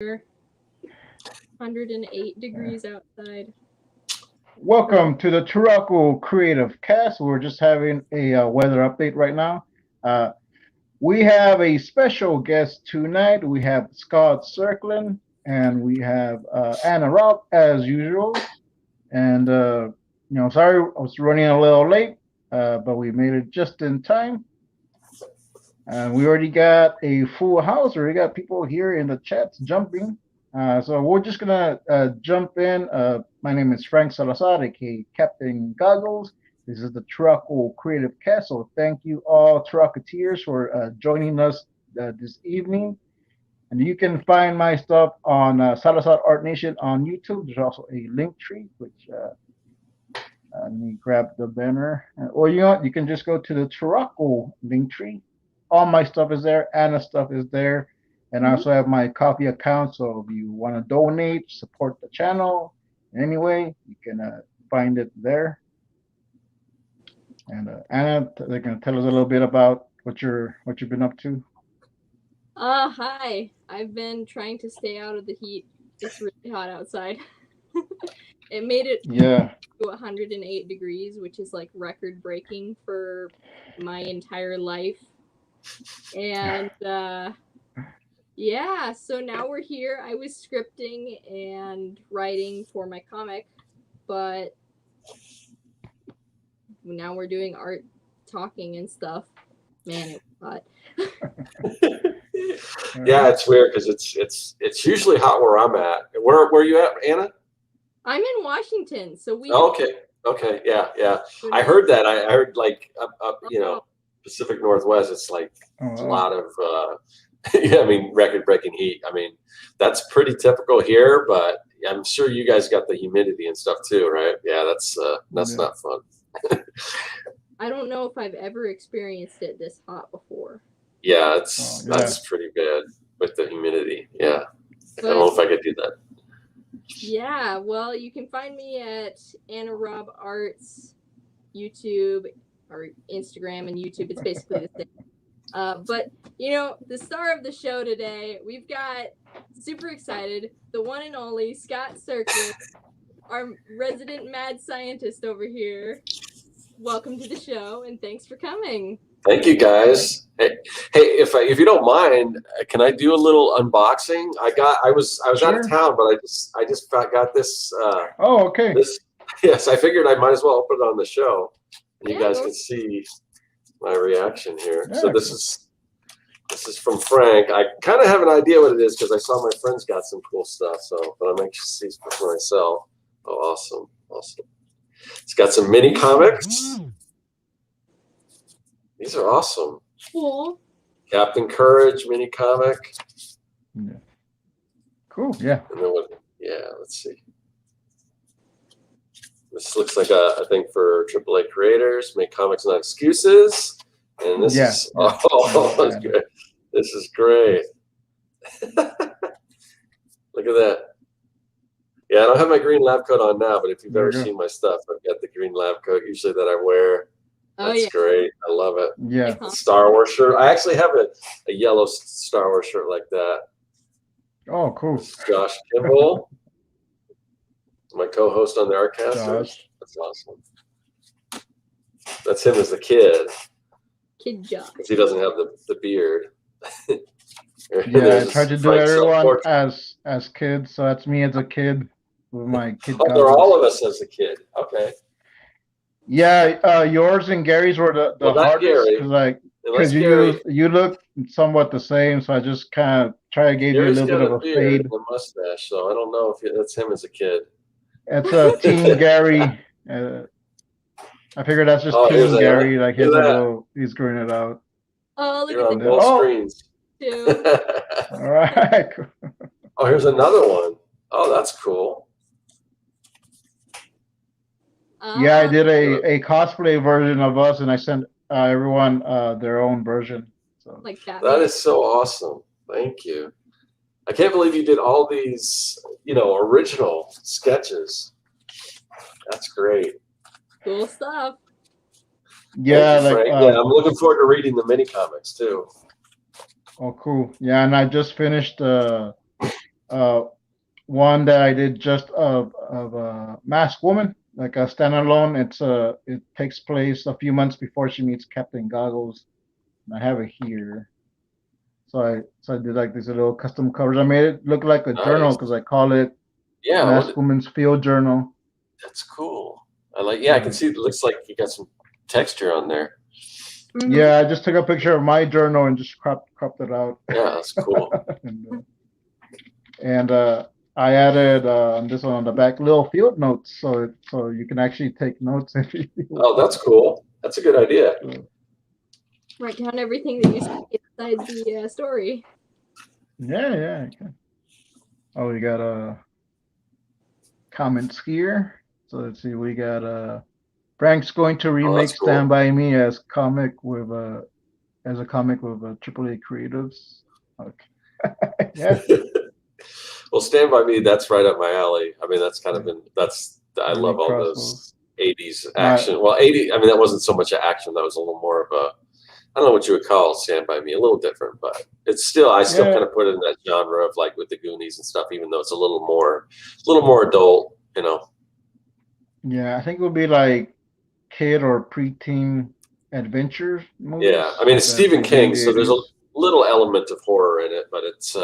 108 degrees outside. Welcome to the TuracoCreativeCast. We're just having a weather update right now. We have a special guest tonight. We have Scott Serkland and we have Anna Raub as usual. And sorry I was running a little late, but we made it just in time. And we already got a full house. We already got people here in the chats jumping. So we're just gonna jump in. My name is Frank Salazar, aka Captain Goggles. This is the Turaco Creative Cast. So thank you all Turacoteers for joining us this evening. And you can find my stuff on Salazar Art Nation on YouTube. There's also a link tree, which let me grab the banner. Or you can just go to the Turaco link tree. All my stuff is there. Anna's stuff is there. And I also have my coffee account, so if you want to donate, support the channel in any way, you can find it there. And Anna, they're gonna tell us a little bit about what you've been up to. Hi. I've been trying to stay out of the heat. It's really hot outside. It made it to 108 degrees, which is like record breaking for my entire life. And yeah, so now we're here. I was scripting and writing for my comic, but now we're doing art, talking and stuff. Man, it was hot. Yeah, it's weird because it's usually hot where I'm at. Where are you at, Anna? I'm in Washington, so we. Oh, okay, yeah. I heard that. I heard like up Pacific Northwest. It's like a lot of. Yeah, I mean, record-breaking heat. I mean, that's pretty typical here, but I'm sure you guys got the humidity and stuff too, right? Yeah, that's not fun. I don't know if I've ever experienced it this hot before. Yeah, that's pretty bad with the humidity. Yeah, but, I don't know if I could do that. Yeah, well, you can find me at Anna Raub Arts, YouTube, or Instagram and YouTube. It's basically the same. But, the star of the show today, we've got, super excited, the one and only Scott Serkland, our resident mad scientist over here. Welcome to the show, and thanks for coming. Thank you, guys. Hey, if you don't mind, can I do a little unboxing? I was out of town, but I just got this. Okay. Yes, I figured I might as well put it on the show, and you guys can see my reaction here. Yeah, so this is from Frank. I kind of have an idea what it is because I saw my friends got some cool stuff. So, but I'm anxious to see for myself. Oh, awesome! It's got some mini comics. These are awesome. Cool. Captain Courage mini comic. Yeah. Cool. Yeah. And then let's see. This looks like a thing for AAA creators. Make comics, not excuses. And this is good. This is great. Look at that. Yeah, I don't have my green lab coat on now, but if you've ever seen my stuff, I've got the green lab coat usually that I wear. That's great. I love it. Yeah. Star Wars shirt. I actually have a yellow Star Wars shirt like that. Oh, cool. Josh Kemble, my co-host on the Artcast. That's awesome. That's him as the kid. Kid Josh. Because he doesn't have the beard. Yeah, I tried to do everyone as kids, so that's me as a kid with my kid. Oh, they're all of us as a kid. Okay. Yeah, yours and Gary's were the hardest because you look somewhat the same, so I just kind of try to give you a little bit of a fade. And a mustache, so I don't know if that's him as a kid. It's a Teen Gary. I figured that's just Teen Gary, like he's growing it out. Oh, look You're at on both screens. All right. Oh, here's another one. Oh, that's cool. Yeah, I did a cosplay version of us, and I sent everyone their own version. So like that. That is so awesome. Thank you. I can't believe you did all these, original sketches. That's great. Cool stuff. Yeah, I'm looking forward to reading the mini comics too. Oh, cool. Yeah, and I just finished one that I did just of Masked Woman, like a standalone. It takes place a few months before she meets Captain Goggles. And I have it here. So I did like these little custom covers. I made it look like a journal because I call it Masked Woman's Field Journal. That's cool. I can see it looks like you got some texture on there. Yeah, I just took a picture of my journal and just cropped it out. Yeah, that's cool. and I added this one on the back, little field notes, so you can actually take notes if you want. Oh, that's cool. That's a good idea. Write down everything that you see inside the story. Yeah. Okay. Oh, we got comments here. So let's see. We got Frank's going to remake Stand By Me as a comic with AAA Creatives. Okay. Yeah. Well, Stand By Me, that's right up my alley. I mean, that's kind of I love all those 80s action. Well, 80, I mean, that wasn't so much action. That was a little more of a, I don't know what you would call Stand By Me, a little different, but it's still, I still kind of put it in that genre of like with the Goonies and stuff, even though it's a little more adult, you know. Yeah, I think it would be like kid or preteen adventure movies. Yeah, I mean, it's Stephen King, so there's a little element of horror in it, but it's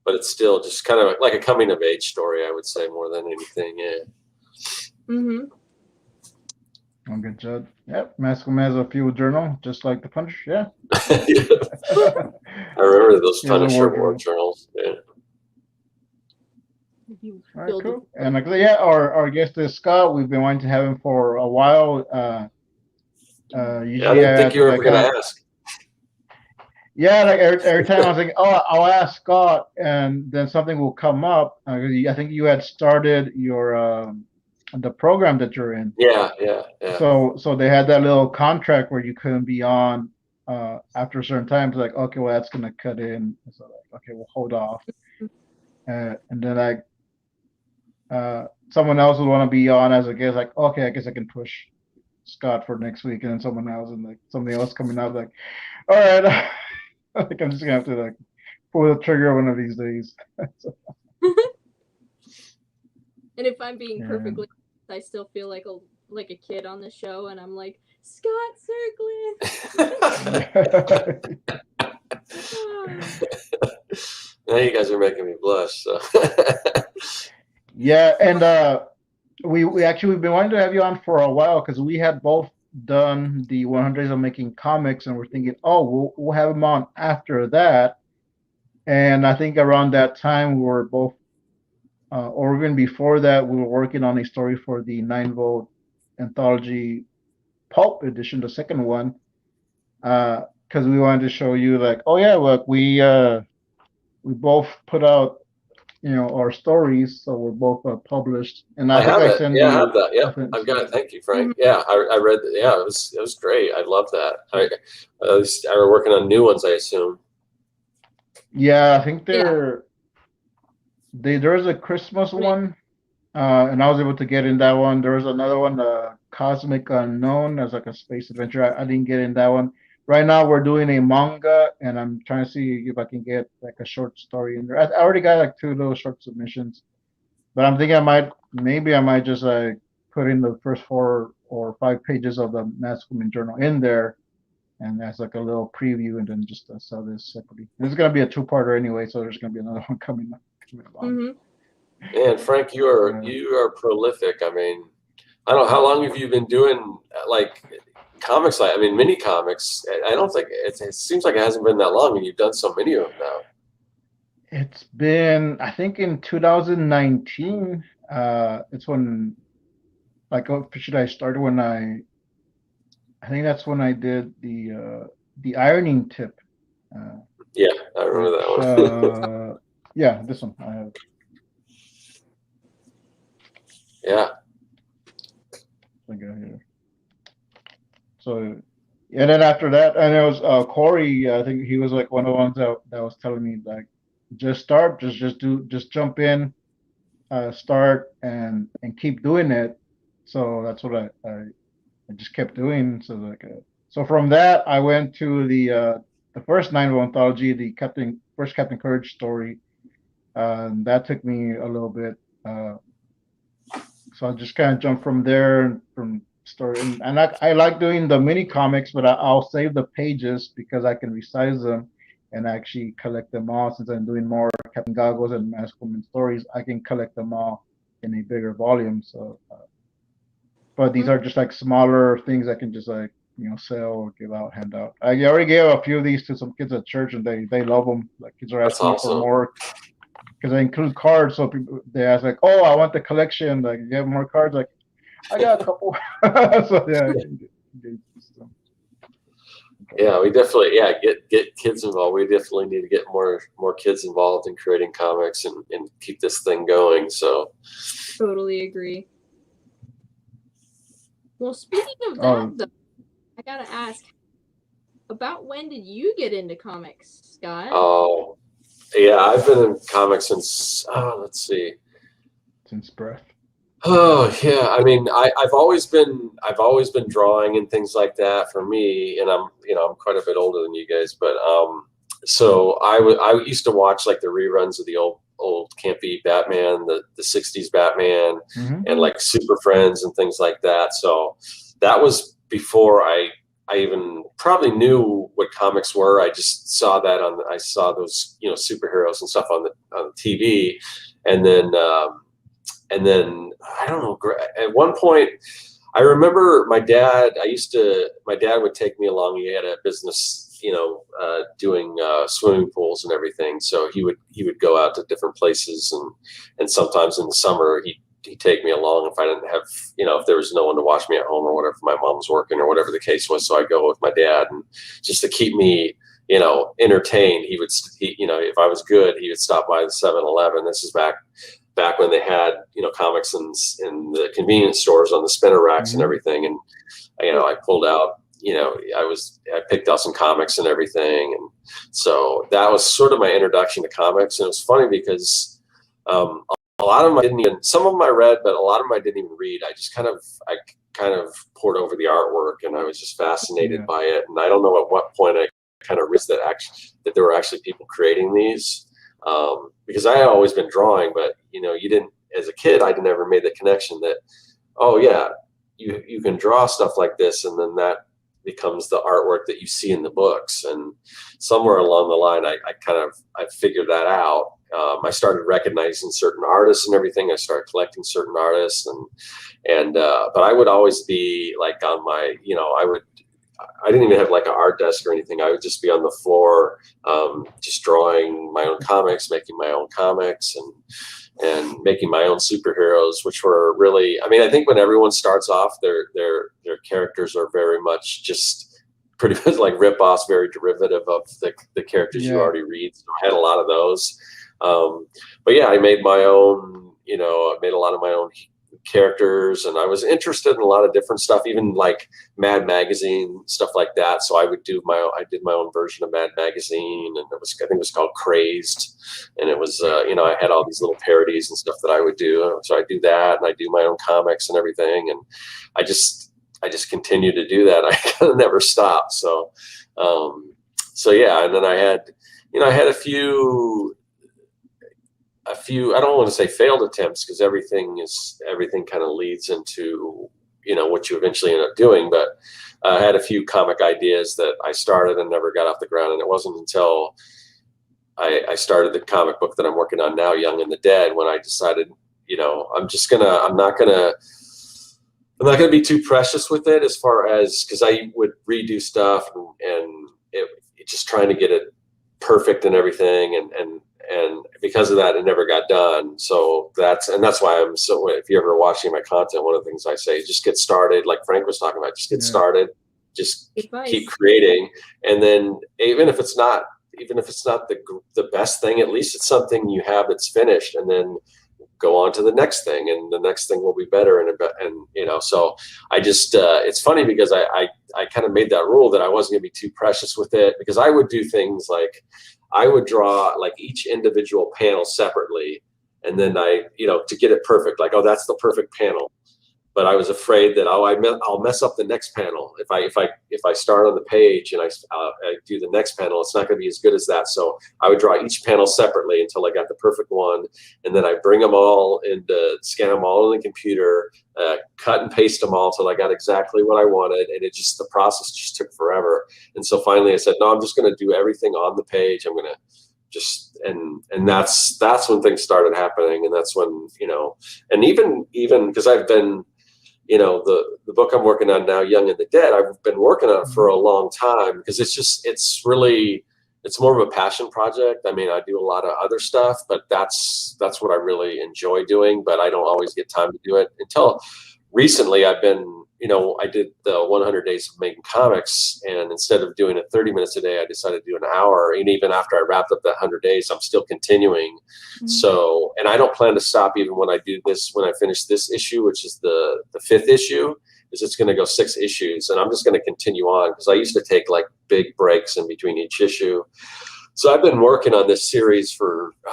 but it's still just kind of like a coming of age story, I would say, more than anything. Yeah. Oh, good job. Yep, MASKUP has a field journal, just like the Punisher. Yeah. I remember those Punisher war journals. Yeah. All right, cool. And our guest is Scott. We've been wanting to have him for a while. I didn't think you were ever going to ask. Yeah, like every time I was like, oh, I'll ask Scott, and then something will come up. I think you had started your the program that you're in. Yeah. So they had that little contract where you couldn't be on after a certain time. It's like, okay, well, that's gonna cut in. So like, okay, we'll hold off. And then like someone else would want to be on as a guest. Like, okay, I guess I can push Scott for next week, and then someone else, and like something else coming out. Like, all right. I think I'm just gonna have to like pull the trigger one of these days. And if I'm being perfectly honest, I still feel like a kid on the show, and I'm like, Scott Serkland. Now you guys are making me blush. So. Yeah, and we've been wanting to have you on for a while because we had both done the 100 Days of Making Comics, and we're thinking, oh, we'll have him on after that. And I think around that time we were both, or even before that, we were working on a story for the 9-volt anthology pulp edition, the second one, because we wanted to show you like, oh yeah, look, we both put out our stories, so we're both published. And I think I sent you. Yeah, I have that. Yeah, I've got it. Thank you, Frank. Yeah, I read that. Yeah, it was great. I love that. I were working on new ones, I assume. Yeah, I think there was a Christmas one, and I was able to get in that one. There was another one, Cosmic Unknown, as like a space adventure. I didn't get in that one. Right now we're doing a manga, and I'm trying to see if I can get like a short story in there. I already got like 2 little short submissions, but I'm thinking I might just like put in the first 4 or 5 pages of the MASKUP journal in there, and that's like a little preview, and then just sell this separately. This is gonna be a 2-parter anyway, so there's gonna be another one coming along. And Frank, you are prolific. I mean, I don't know, how long have you been doing like comics? I mean, mini comics. I don't think it seems like it hasn't been that long, and you've done so many of them now. It's been, I think, in 2019. It's when, like, officially I started when I think that's when I did the ironing tip. Yeah, I remember that one. Yeah, this one I have. Yeah. I got here. So, and then after that, and it was Corey. I think he was like one of the ones that was telling me like, just start, just jump in, start and keep doing it. So that's what I just kept doing. So like, so from that I went to the first 9-volt anthology, the first Captain Courage story. That took me a little bit. So I just kind of jumped from there from story, and I like doing the mini comics, but I'll save the pages because I can resize them and actually collect them all. Since I'm doing more Captain Goggles and MASKUP stories, I can collect them all in a bigger volume. So, but these are just like smaller things I can just like sell or give out, hand out. I already gave a few of these to some kids at church, and they love them. Like kids are asking for more. Because I include cards, so people they ask like, "Oh, I want the collection. Like, you have more cards?" Like, I got a couple. So yeah. Yeah, we definitely get kids involved. We definitely need to get more kids involved in creating comics and keep this thing going. So totally agree. Well, speaking of that, though, I gotta ask, about when did you get into comics, Scott? Oh. Yeah, I've been in comics since let's see, since birth. Oh yeah, I mean, I've always been drawing and things like that for me, and I'm quite a bit older than you guys, but so I used to watch like the reruns of the old campy Batman, the 60s Batman, and like Super Friends and things like that. So that was before I even probably knew what comics were. I just saw that I saw those superheroes and stuff on the TV, and then I don't know. At one point, I remember my dad would take me along. He had a business, doing swimming pools and everything. So he would go out to different places, and sometimes in the summer he'd take me along if I didn't have, if there was no one to watch me at home or whatever, my mom was working or whatever the case was. So I'd go with my dad, and just to keep me, entertained, if I was good, he would stop by the 7-Eleven. This is back when they had, comics in the convenience stores on the spinner racks and everything. And, I pulled out, I picked out some comics and everything. And so that was sort of my introduction to comics. And it was funny because, a lot of them some of them I read, but a lot of them I didn't even read. I just kind of poured over the artwork, and I was just fascinated by it. And I don't know at what point I kind of realized that there were actually people creating these, because I had always been drawing, but you didn't, as a kid, I never made the connection that, oh yeah, you can draw stuff like this, and then that becomes the artwork that you see in the books. And somewhere along the line, I figured that out. I started recognizing certain artists and everything. I started collecting certain artists, but I would always be like on my, I didn't even have like an art desk or anything. I would just be on the floor, just drawing my own comics, making my own comics, and making my own superheroes, which were really, I mean, I think when everyone starts off, their characters are very much just pretty much like rip-offs, very derivative of the characters you already read. So I had a lot of those. But yeah, I made my own, I made a lot of my own characters, and I was interested in a lot of different stuff, even like Mad Magazine, stuff like that. So I did my own version of Mad Magazine, and I think it was called Crazed, and it was, I had all these little parodies and stuff that I would do. So I do that, and I do my own comics and everything, and I just continue to do that. I kind of never stopped. So yeah, and then I had a few, I don't want to say failed attempts, because everything kind of leads into, what you eventually end up doing. But I had a few comic ideas that I started and never got off the ground. And it wasn't until I started the comic book that I'm working on now, Young and the Dead, when I decided, I'm not gonna be too precious with it, as far as, because I would redo stuff and it just trying to get it perfect and everything, and because of that, it never got done. So that's why I'm so, if you're ever watching my content, one of the things I say, just get started. Like Frank was talking about, just get started, just keep creating. And then even if it's not the best thing, at least it's something you have that's finished, and then go on to the next thing, and the next thing will be better. And so I just, it's funny because I kind of made that rule that I wasn't gonna be too precious with it, because I would do things like, I would draw like each individual panel separately, and then to get it perfect, like, oh, that's the perfect panel. but I was afraid that I'll mess up the next panel if I start on the page and I do the next panel. It's not going to be as good as that. So I would draw each panel separately until I got the perfect one, and then I bring them all and scan them all in the computer, cut and paste them all till I got exactly what I wanted, and the process just took forever. And so finally I said, no, I'm just going to do everything on the page. I'm going to just and that's when things started happening, and that's when, you know, and even because I've been, you know, the book I'm working on now, Young and the Dead, I've been working on it for a long time because it's more of a passion project. I mean, I do a lot of other stuff, but that's what I really enjoy doing, but I don't always get time to do it. Until recently, I've been, you know, I did the 100 days of making comics, and instead of doing it 30 minutes a day, I decided to do an hour. And even after I wrapped up that 100 days, I'm still continuing. So, and I don't plan to stop even when I do this, when I finish this issue, which is the 5th issue, is it's going to go 6 issues, and I'm just going to continue on because I used to take like big breaks in between each issue. So I've been working on this series for, I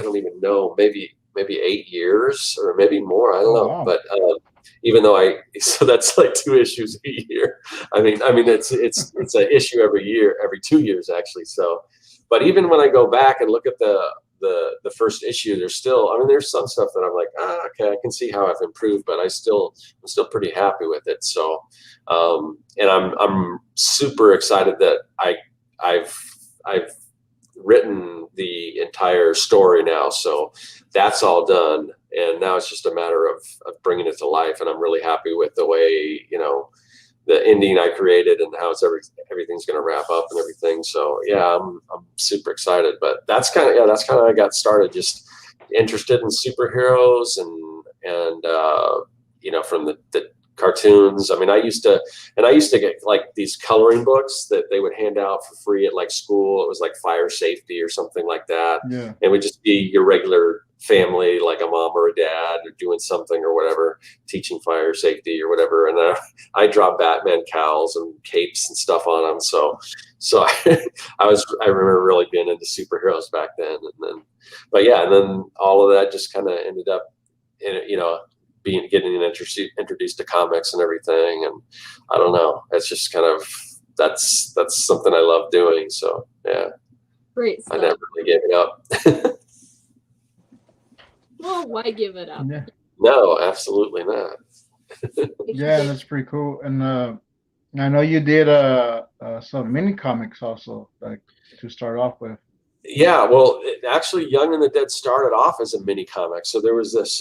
don't even know, maybe 8 years or maybe more. I don't know. Wow. But even though so that's like 2 issues a year. I mean, it's an issue every year, every 2 years actually. So, but even when I go back and look at the first issue, there's some stuff that I'm like, okay, I can see how I've improved, but I'm still pretty happy with it. So, and I'm super excited that I've written the entire story now. So that's all done. And now it's just a matter of bringing it to life. And I'm really happy with the way, you know, the ending I created and how everything's going to wrap up and everything. So yeah, I'm super excited, but that's kind of how I got started, just interested in superheroes and you know, from the cartoons. I mean, I used to get like these coloring books that they would hand out for free at like school. It was like fire safety or something like that. Yeah. It would just be your regular family, like a mom or a dad, or doing something or whatever, teaching fire safety or whatever. And I draw Batman cowls and capes and stuff on them. So I remember really being into superheroes back then. But yeah, and then all of that just kind of ended up in, you know, getting introduced to comics and everything. And I don't know, it's just kind of, that's something I love doing. So yeah, great stuff. I never really gave it up. Well, why give it up? Yeah. No, absolutely not. Yeah, that's pretty cool. And I know you did some mini comics also, like to start off with. Yeah, well, actually, Young and the Dead started off as a mini comic. So there was this.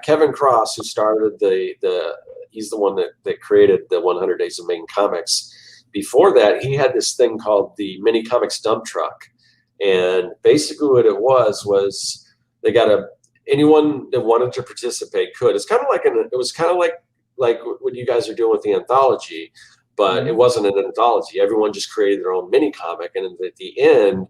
Kevin Cross, who started he's the one that created the 100 Days of Making Comics. Before that, he had this thing called the Mini Comics Dump Truck, and basically what it was they got anyone that wanted to participate could. It's kind of like it was kind of like what you guys are doing with the anthology. But it wasn't an anthology. Everyone just created their own mini comic, and at the end,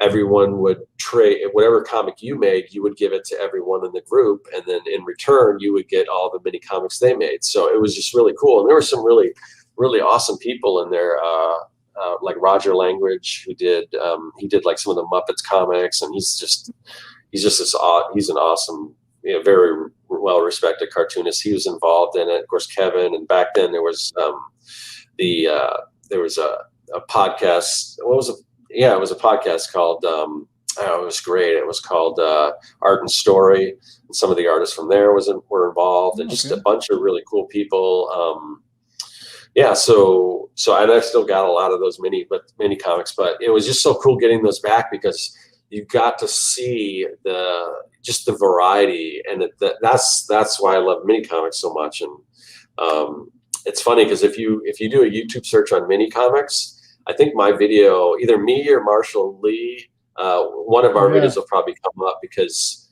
everyone would trade whatever comic you made. You would give it to everyone in the group, and then in return, you would get all the mini comics they made. So it was just really cool, and there were some really, really awesome people in there, like Roger Langridge, who did he did like some of the Muppets comics, and he's an awesome, you know, very well respected cartoonist. He was involved in it. Of course, Kevin, and back then there was. There was a podcast. It was a podcast called. It was great. It was called Art and Story, and some of the artists from there were involved, and just a bunch of really cool people. So and I still got a lot of those mini comics, but it was just so cool getting those back because you got to see the variety, and that's why I love mini comics so much. And it's funny because if you do a YouTube search on mini comics, I think my video, either me or Marshall Lee, one of our videos will probably come up because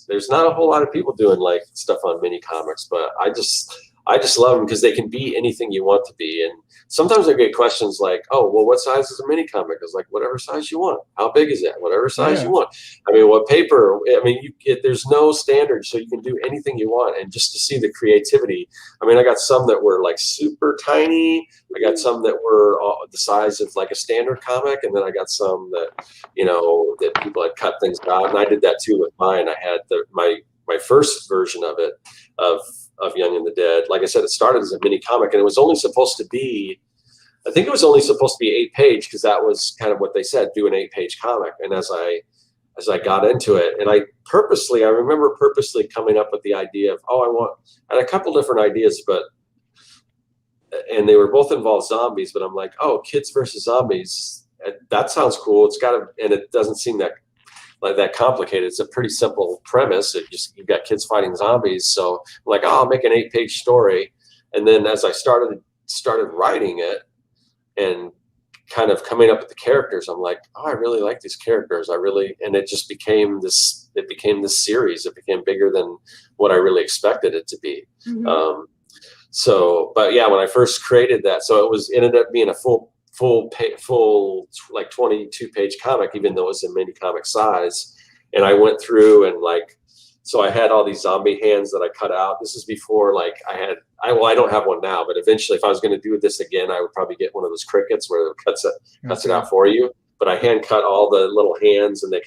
there's not a whole lot of people doing like stuff on mini comics, but I just love them because they can be anything you want to be. And sometimes I get questions like, oh, well, what size is a mini comic? It's like, whatever size you want. How big is it? Whatever size you want. I mean, what paper? I mean, there's no standard, so you can do anything you want. And just to see the creativity. I mean, I got some that were like super tiny. I got some that were the size of like a standard comic. And then I got some that, you know, that people had cut things out. And I did that too with mine. I had my my first version of it, of Young and the Dead. Like I said, it started as a mini comic, and it was only supposed to be, I think it was only supposed to be 8-page, because that was kind of what they said, do an 8-page comic. And as I got into it, and I remember purposely coming up with the idea of, I had a couple different ideas, and they were both involved zombies, but I'm like, oh, kids versus zombies, that sounds cool. And it doesn't seem that complicated. It's a pretty simple premise. You've got kids fighting zombies. So I'm like, oh, I'll make an 8-page story. And then as I started writing it and kind of coming up with the characters, I'm like, oh, I really like these characters. And it just became this series. It became bigger than what I really expected it to be. Mm-hmm. But yeah, when I first created that, so it ended up being a full like 22-page comic, even though it was a mini comic size. And I went through and so I had all these zombie hands that I cut out. This is before I don't have one now, but eventually if I was going to do this again, I would probably get one of those Cricuts where it cuts it out for you. But I hand cut all the little hands, and the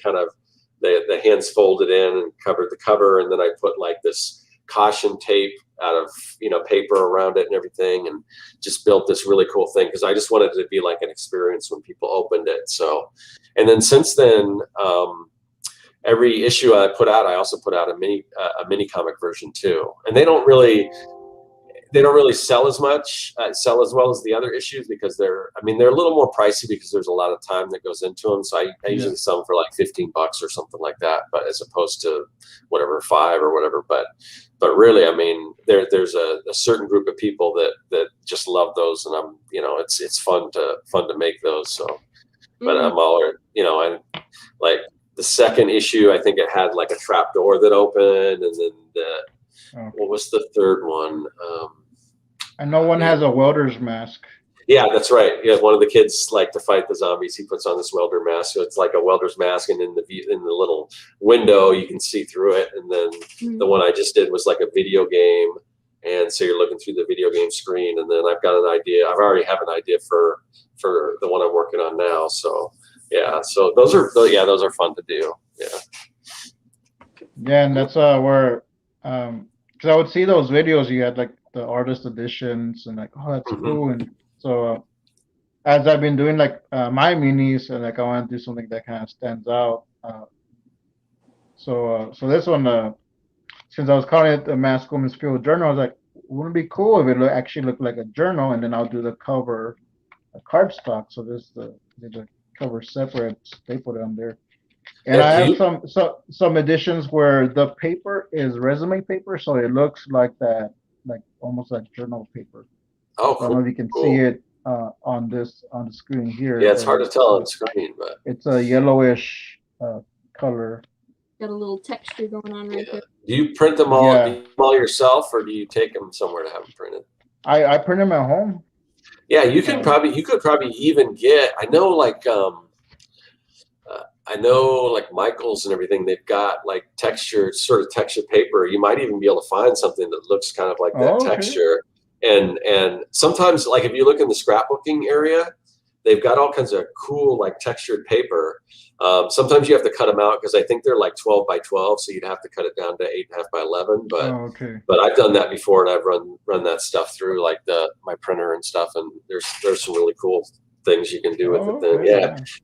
hands folded in and covered the cover. And then I put this caution tape out of paper around it and everything, and just built this really cool thing, because I just wanted it to be like an experience when people opened it. So, and then since then, every issue I put out, I also put out a mini comic version too, and they don't really sell as well as the other issues, because they're a little more pricey, because there's a lot of time that goes into them. So I usually sell them for like $15 or something like that, but as opposed to whatever, $5 or whatever. But really, there's a certain group of people that just love those, and it's fun to make those. So, but I'm all, and like the second issue, I think it had like a trap door that opened, and then what was the third one? I know one has a welder's mask. Yeah, that's right. Yeah, one of the kids like to fight the zombies. He puts on this welder mask, so it's like a welder's mask, and in the little window you can see through it. And then the one I just did was like a video game, and so you're looking through the video game screen. And then I've got an idea. I already have an idea for the one I'm working on now. So yeah, so those are fun to do. Yeah. Yeah, and that's where because I would see those videos you had, like the artist editions, and like, oh, that's cool. And so as I've been doing my minis, and I want to do something that kind of stands out. So this one, since I was calling it the MASKUP Field Journal, I was like, wouldn't it be cool if it actually looked like a journal, and then I'll do the cover, a cardstock. So there's the cover separate, stapled on there. And I have some editions where the paper is resume paper, so it looks like that, like almost like journal paper. Oh, I don't know if you can see it on the screen here. Yeah, it's hard to tell on screen, but it's a yellowish color. Got a little texture going on right there. Do you print them all yourself, or do you take them somewhere to have them printed? I print them at home. Yeah, you could probably even get. I know like Michael's and everything. They've got like textured paper. You might even be able to find something that looks kind of like that texture. And sometimes, like if you look in the scrapbooking area, they've got all kinds of cool like textured paper. Sometimes you have to cut them out, because I think they're like 12 by 12, so you'd have to cut it down to 8.5 by 11. But I've done that before, and I've run that stuff through like my printer and stuff, and there's some really cool things you can do with it. Then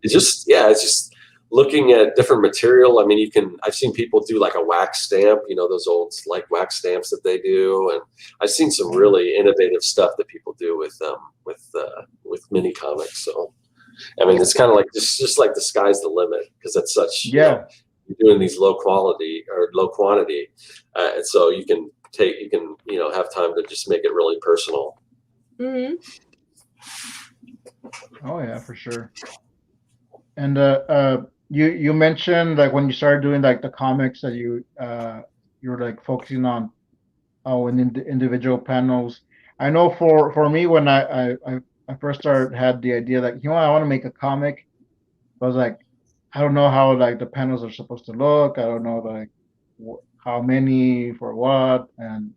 it's just looking at different material. I've seen people do like a wax stamp, those old like wax stamps that they do, and I've seen some really innovative stuff that people do with mini comics. So, it's kind of like just like the sky's the limit, because it's such you're doing these low quantity, and so you can have time to just make it really personal. Mm-hmm. Oh yeah, for sure. And you mentioned like when you started doing like the comics that you were like focusing on individual panels. I know for me, when I first had the idea, like, I want to make a comic. I was like, I don't know how like the panels are supposed to look. I don't know like how many for what, and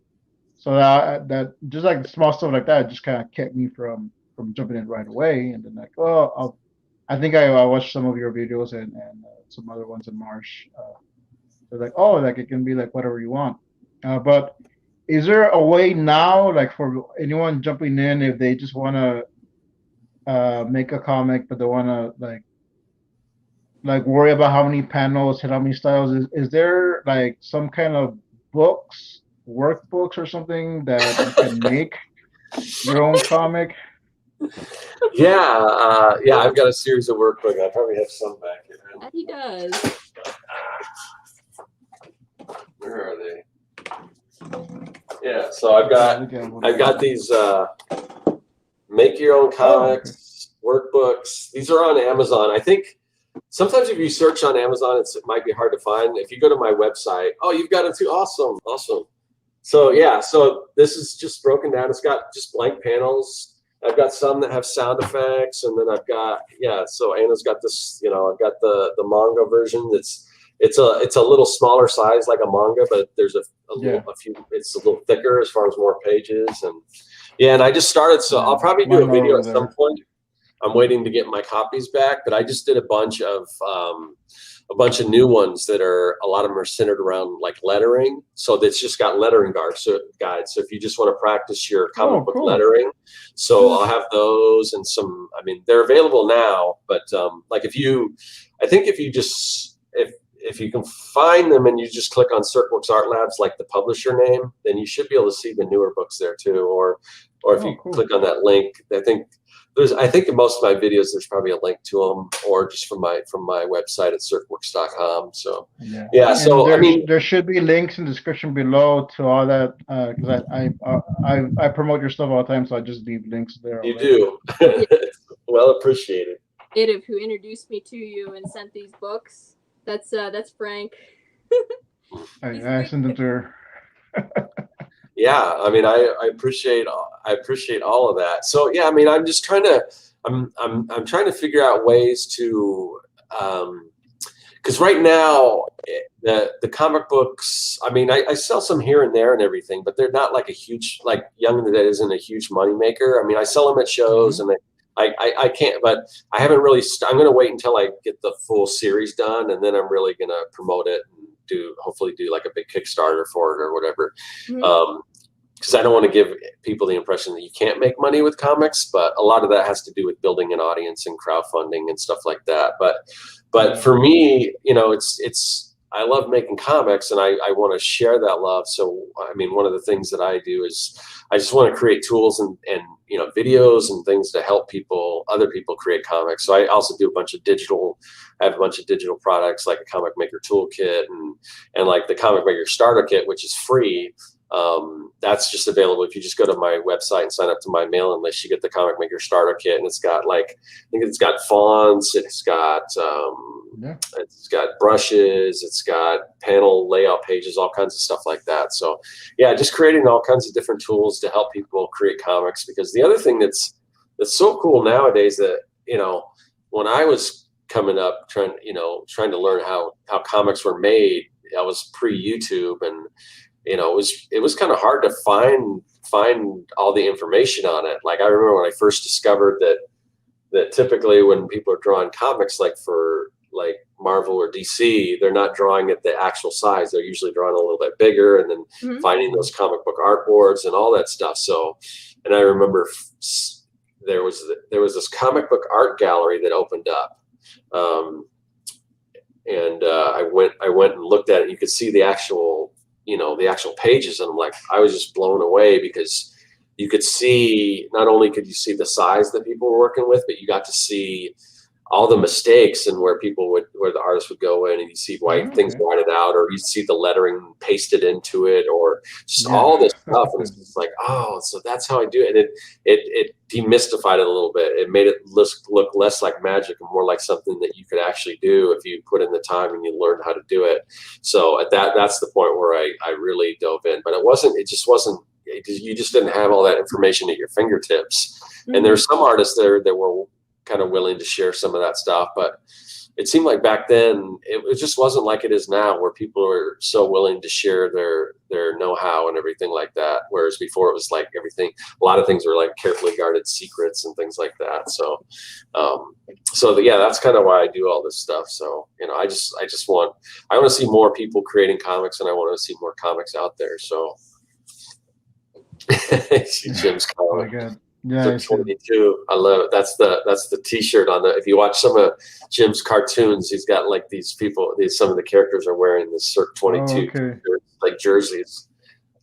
so that just like small stuff like that just kind of kept me from jumping in right away. And then like, I think I watched some of your videos and some other ones in March they're like, oh, like it can be like whatever you want. But is there a way now, like for anyone jumping in, if they just want to make a comic, but they want to like worry about how many panels and how many styles? Is there like some kind of books, workbooks, or something that you can make your own comic? Yeah, yeah. I've got a series of workbooks. I probably have some back here. Yeah, he does. Where are they? Yeah, so I've got these make your own comics workbooks. These are on Amazon. I think sometimes if you search on Amazon, it might be hard to find. If you go to my website, oh, you've got it too. Awesome, awesome. So yeah, so this is just broken down. It's got just blank panels. I've got some that have sound effects, and then I've got, yeah. So Anna's got this, you know, I've got the manga version. It's a little smaller size like a manga, but there's a few. It's a little thicker as far as more pages, and yeah. And I just started, so I'll probably do a video at some point. I'm waiting to get my copies back, but I just did a bunch of new ones that are, a lot of them are centered around like lettering. So that's just got lettering guides. So if you just want to practice your comic book lettering, so I'll have those and some, I mean, they're available now, but like if you can find them and you just click on Serkland's Art Labs, like the publisher name, then you should be able to see the newer books there too. Or if you click on that link, I think in most of my videos, there's probably a link to them, or just from my website at serkworks.com. So yeah. So I mean, there should be links in the description below to all that, because I promote your stuff all the time, so I just leave links there. You do. Well appreciated. Who introduced me to you and sent these books. That's Frank. I sent them to her. Yeah, I mean, I appreciate all of that. So yeah, I mean, I'm just trying to I'm trying to figure out ways to, because right now the comic books, I mean, I sell some here and there and everything, but they're not like a huge, like Young and the Dead isn't a huge money maker. I mean, I sell them at shows, and I can't, but I haven't really. I'm going to wait until I get the full series done, and then I'm really going to promote it and hopefully do like a big Kickstarter for it or whatever. Because I don't want to give people the impression that you can't make money with comics, but a lot of that has to do with building an audience and crowdfunding and stuff like that. But for me, you know, I love making comics, and I want to share that love. So, I mean, one of the things that I do is I just want to create tools and you know, videos and things to help other people create comics. So I also do I have a bunch of digital products like a comic maker toolkit and like the comic maker starter kit, which is free. That's just available if you just go to my website and sign up to my mailing list. You get the comic maker starter kit, and it's got like, I think it's got fonts, it's got brushes, it's got panel layout pages, all kinds of stuff like that. So yeah, just creating all kinds of different tools to help people create comics. Because the other thing that's so cool nowadays, that, you know, when I was coming up trying to learn how comics were made, I was pre-YouTube, and you know, it was kind of hard to find all the information on it. Like I remember when I first discovered that typically when people are drawing comics, like for like Marvel or DC, they're not drawing at the actual size. They're usually drawing a little bit bigger, and then finding those comic book art boards and all that stuff. So, and I remember there was this comic book art gallery that opened up. I went and looked at it. You could see the actual pages, and I'm like, I was just blown away, because you could see, not only could you see the size that people were working with, but you got to see all the mistakes and where the artist would go in, and you see things whited out, or you see the lettering pasted into it, or just all this stuff. And it's just like, oh, so that's how I do it. And it demystified it a little bit. It made it look less like magic and more like something that you could actually do if you put in the time and you learn how to do it. So at that's the point where I really dove in. But you just didn't have all that information at your fingertips. And there's some artists there that were kind of willing to share some of that stuff, but it seemed like back then it just wasn't like it is now, where people are so willing to share their know-how and everything like that. Whereas before it was like everything, a lot of things were like carefully guarded secrets and things like that. So, yeah, that's kind of why I do all this stuff. So, you know, I want to see more people creating comics, and I want to see more comics out there. So, see Jim's comic. Oh my God. Yeah, 22. I love it. That's the T-shirt on the. If you watch some of Jim's cartoons, he's got like these people. Some of the characters are wearing the Circ 22 like jerseys.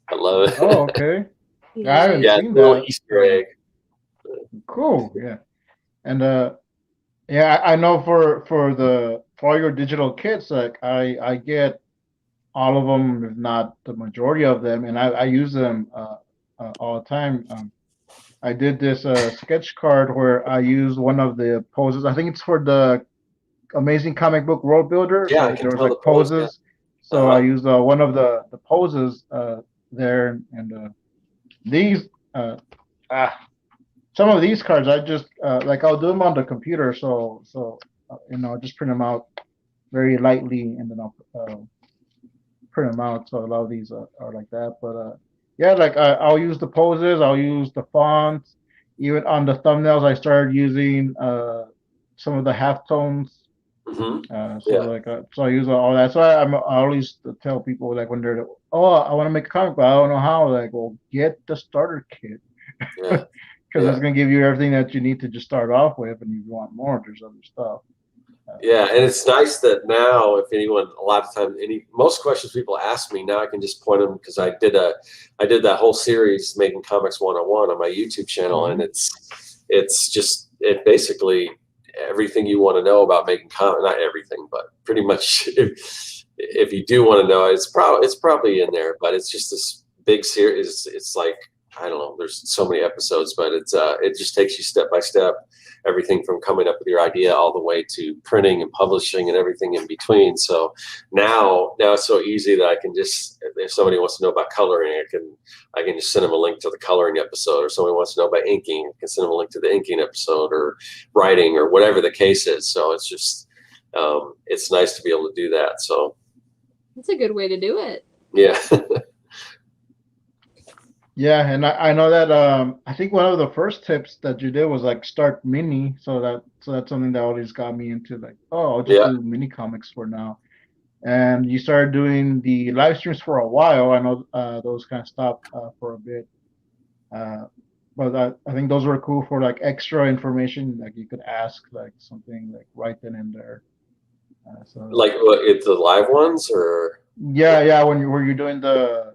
I love it. Oh, okay. I haven't seen little that. Easter egg. Cool. Yeah, and yeah, I know for all your digital kits, like I get all of them, if not the majority of them, and I use them all the time. I did this sketch card where I used one of the poses. I think it's for the Amazing Comic Book World Builder. Yeah, so there was like poses. Yeah. So I used one of the poses there, and these some of these cards I just like I'll do them on the computer. So you know, just print them out very lightly, and then I'll print them out. So a lot of these are like that, but. Yeah, like I'll use the poses, I'll use the fonts. Even on the thumbnails, I started using some of the halftones. So I use all that. So I always tell people, like, when they're, I want to make a comic, but I don't know how. Like, well, get the starter kit, because it's gonna give you everything that you need to just start off with, and if you want more, there's other stuff. Yeah, and it's nice that now, if anyone, a lot of times, most questions people ask me now, I can just point them, because I did that whole series, Making Comics 101, on my YouTube channel, and it basically everything you want to know about making comics. Not everything, but pretty much. If you do want to know, it's probably in there, but it's just this big series. It's like, I don't know, there's so many episodes, but it just takes you step by step. Everything from coming up with your idea all the way to printing and publishing and everything in between. So now it's so easy that I can just, if somebody wants to know about coloring, I can just send them a link to the coloring episode, or somebody wants to know about inking, I can send them a link to the inking episode, or writing, or whatever the case is. So it's just, it's nice to be able to do that. So it's a good way to do it. Yeah. Yeah, and I know that I think one of the first tips that you did was like start mini, so that's something that always got me into, like, I'll just do mini comics for now. And you started doing the live streams for a while. I know those kind of stopped for a bit, but I think those were cool for like extra information, like you could ask like something like right then and there. So like it's the live ones, or when you're doing the.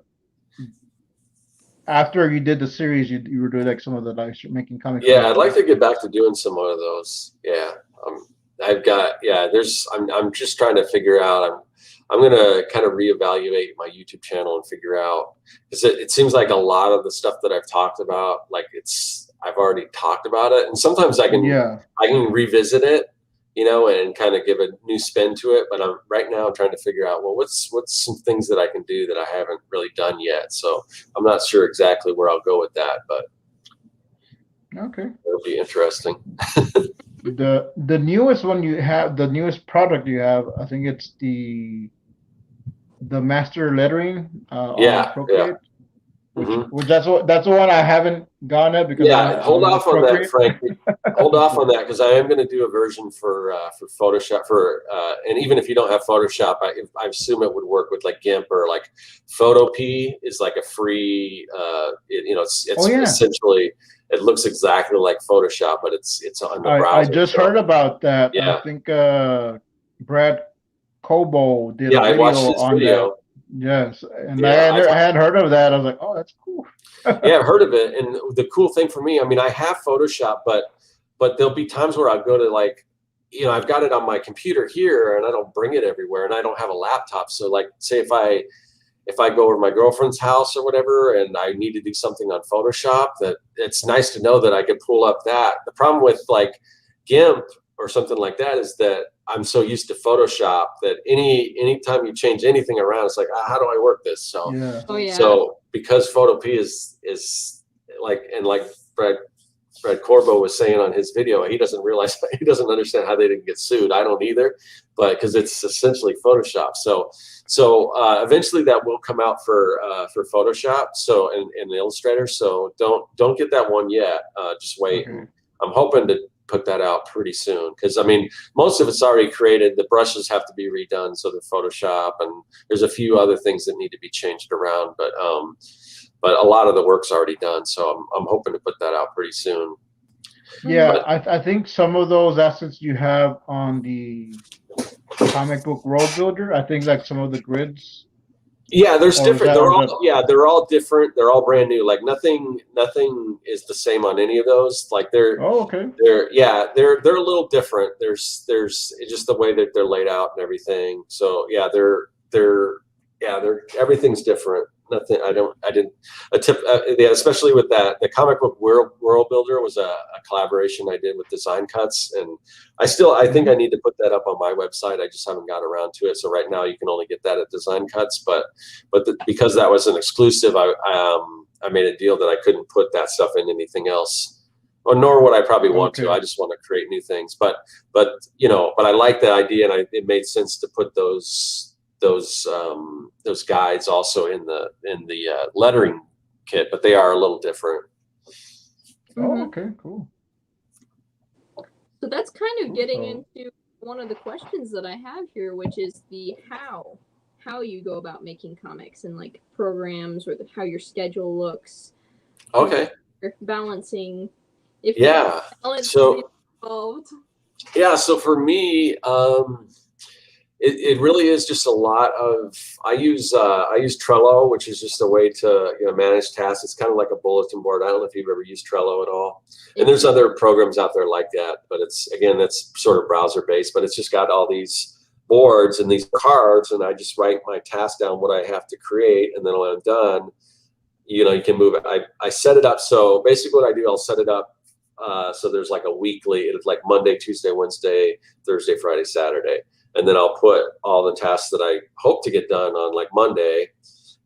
After you did the series, you were doing like some of the live stream making comics. Yeah, I'd like to get back to doing some more of those. Yeah, I'm just trying to figure out. I'm gonna kind of reevaluate my YouTube channel and figure out, because it seems like a lot of the stuff that I've talked about, like I've already talked about it, and sometimes I can revisit it, you know, and kind of give a new spin to it. But right now I'm trying to figure out, well, what's some things that I can do that I haven't really done yet. So I'm not sure exactly where I'll go with that, but okay, it'll be interesting. The newest one you have, the newest product you have, I think it's the master lettering on Procreate. Which that's the one I haven't gone at, because hold off on that, Frank. Hold off on that, because I am going to do a version for Photoshop, and even if you don't have Photoshop, I assume it would work with like GIMP, or like Photopea is like a free it's essentially, it looks exactly like Photoshop, but it's on the browser. I just heard about that. I think Brad Cobo did a video on that. Yes, and I hadn't heard of that. I was like, oh, that's cool. Yeah, I've heard of it. And the cool thing for me, I mean, I have Photoshop, but there'll be times where I'll go to, like, you know, I've got it on my computer here, and I don't bring it everywhere, and I don't have a laptop. So, like, say if I go over to my girlfriend's house or whatever, and I need to do something on Photoshop, that it's nice to know that I could pull up that. The problem with like GIMP or something like that is that I'm so used to Photoshop that anytime you change anything around, it's like, how do I work this? So, so because Photopea is like, and like Brad Fred Corbo was saying on his video, he doesn't realize, he doesn't understand how they didn't get sued. I don't either, but because it's essentially Photoshop. So eventually that will come out for Photoshop. So and Illustrator. So don't get that one yet. Just wait. Okay. I'm hoping to put that out pretty soon, because I mean most of it's already created. The brushes have to be redone, so the Photoshop, and there's a few other things that need to be changed around, but a lot of the work's already done, so I'm hoping to put that out pretty soon. Yeah, but I think some of those assets you have on the comic book world builder, I think like some of the grids. Yeah, there's different. They're all different. They're all brand new. Like nothing is the same on any of those. Like they're they're a little different. There's it's just the way that they're laid out and everything. So yeah, they're everything's different. Nothing. Especially with that, the comic book world builder was a collaboration I did with Design Cuts, and I think I need to put that up on my website. I just haven't got around to it. So right now you can only get that at Design Cuts, but because that was an exclusive, I made a deal that I couldn't put that stuff in anything else, or nor would I probably want to. I just want to create new things, but I like the idea, and it made sense to put those guides also in the lettering kit, but they are a little different. Oh, okay, cool. So that's kind of getting into one of the questions that I have here, which is the how you go about making comics, and like programs, or how your schedule looks. Okay. Balancing. So for me, it really is just a lot of, I use Trello, which is just a way to manage tasks. It's kind of like a bulletin board. I don't know if you've ever used Trello at all. And there's other programs out there like that, but that's sort of browser based, but it's just got all these boards and these cards, and I just write my task down, what I have to create, and then when I'm done, you can move it. I set it up. So basically what I do, I'll set it up so there's like a weekly, it's like Monday, Tuesday, Wednesday, Thursday, Friday, Saturday. And then I'll put all the tasks that I hope to get done on like Monday,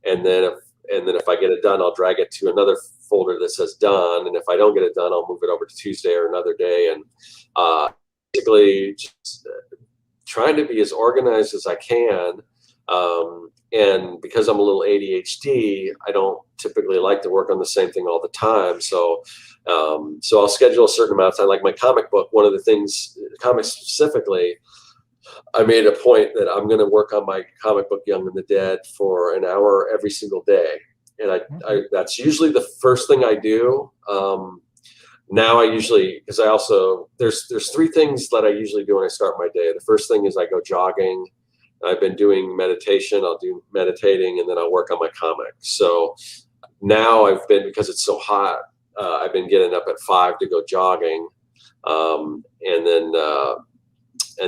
and then if I get it done, I'll drag it to another folder that says done. And if I don't get it done, I'll move it over to Tuesday or another day. And basically just trying to be as organized as I can. And because I'm a little ADHD, I don't typically like to work on the same thing all the time. So I'll schedule a certain amount of time. Like my comic book, one of the things, comics specifically, I made a point that I'm going to work on my comic book Young and the Dead for an hour every single day. And that's usually the first thing I do. Now I usually, because I also, there's three things that I usually do when I start my day. The first thing is I go jogging. I've been doing meditation. I'll do meditating, and then I'll work on my comic. So now because it's so hot, I've been getting up at 5 to go jogging. And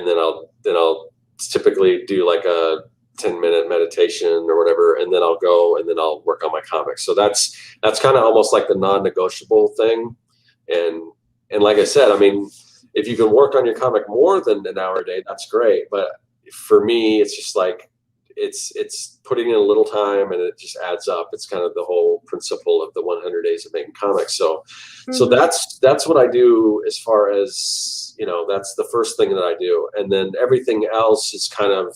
then I'll typically do like a 10-minute meditation or whatever, and then I'll go and then I'll work on my comics. So that's kind of almost like the non-negotiable thing. And like I said, I mean, if you can work on your comic more than an hour a day, that's great. But for me, it's just like it's putting in a little time, and it just adds up. It's kind of the whole principle of the 100 days of making comics. So that's what I do as far as, that's the first thing that I do. And then everything else is kind of,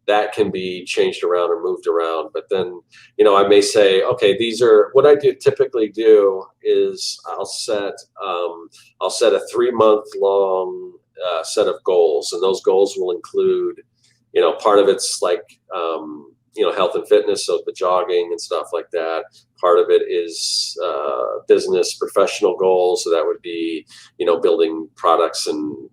that can be changed around or moved around. But then, I may say, okay, these are what I typically do is I'll set a 3-month long set of goals. And those goals will include, part of it's like, health and fitness, so the jogging and stuff like that. Part of it is business, professional goals. So that would be, building products and,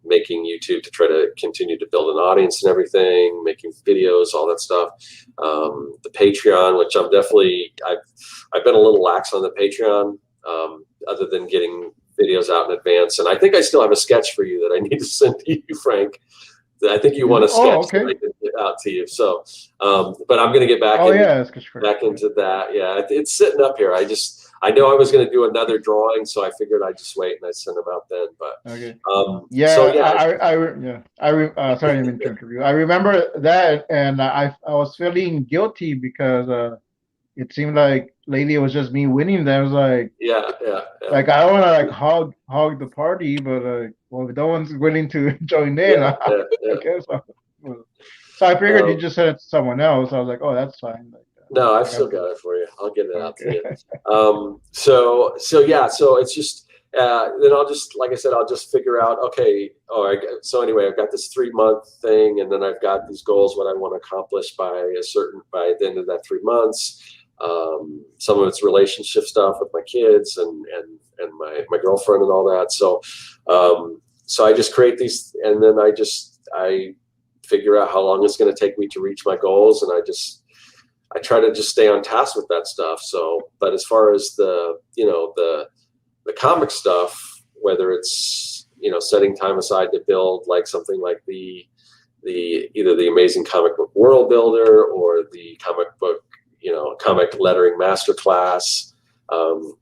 making YouTube to try to continue to build an audience and everything, making videos, all that stuff. The Patreon, which I've been a little lax on the Patreon, other than getting videos out in advance. And I think I still have a sketch for you that I need to send to you, Frank. I think you want a sketch that I can get out to you. So, but I'm going to get back into that. Yeah, it's sitting up here. I know I was going to do another drawing, so I figured I'd just wait and I'd send them out then. But sorry, I didn't interview. I remember that, and I was feeling guilty because it seemed like lately it was just me winning. Then I was like, yeah. like I don't want to like hog the party, but well, if no one's willing to join in, I guess. So I figured you just sent it to someone else. I was like, oh, that's fine. Like, no, I've still got it for you. I'll get it out to you. So it's just then I'll just, like I said, I'll just figure out, okay, so anyway, I've got this 3-month thing, and then I've got these goals, what I want to accomplish by the end of that 3 months. Some of it's relationship stuff with my kids and my girlfriend and all that. So I just create these, and then I figure out how long it's going to take me to reach my goals, and I try to just stay on task with that stuff. So, but as far as the comic stuff, whether it's, setting time aside to build like something like either the Amazing Comic Book World Builder or the comic book, comic lettering masterclass, and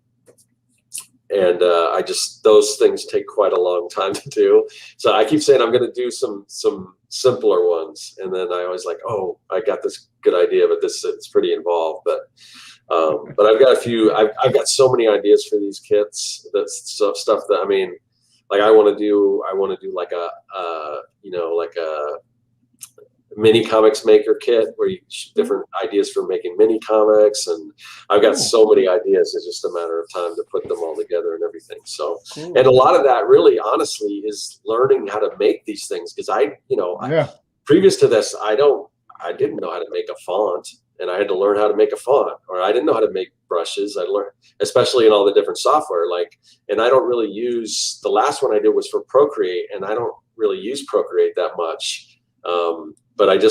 those things take quite a long time to do. So I keep saying I'm going to do some simpler ones, and then I always like, oh, I got this good idea, but it's pretty involved. But I've got a few. I've got so many ideas for these kits. That's stuff that, I mean, like I want to do like a mini comics maker kit where you different ideas for making mini comics, and I've got so many ideas. It's just a matter of time to put them all together and everything. So, and a lot of that really honestly is learning how to make these things, because previous to this, I didn't know how to make a font, and I had to learn how to make a font, or I didn't know how to make brushes. I learned, especially in all the different software, and I don't really use, the last one I did was for Procreate, and I don't really use Procreate that much. But I've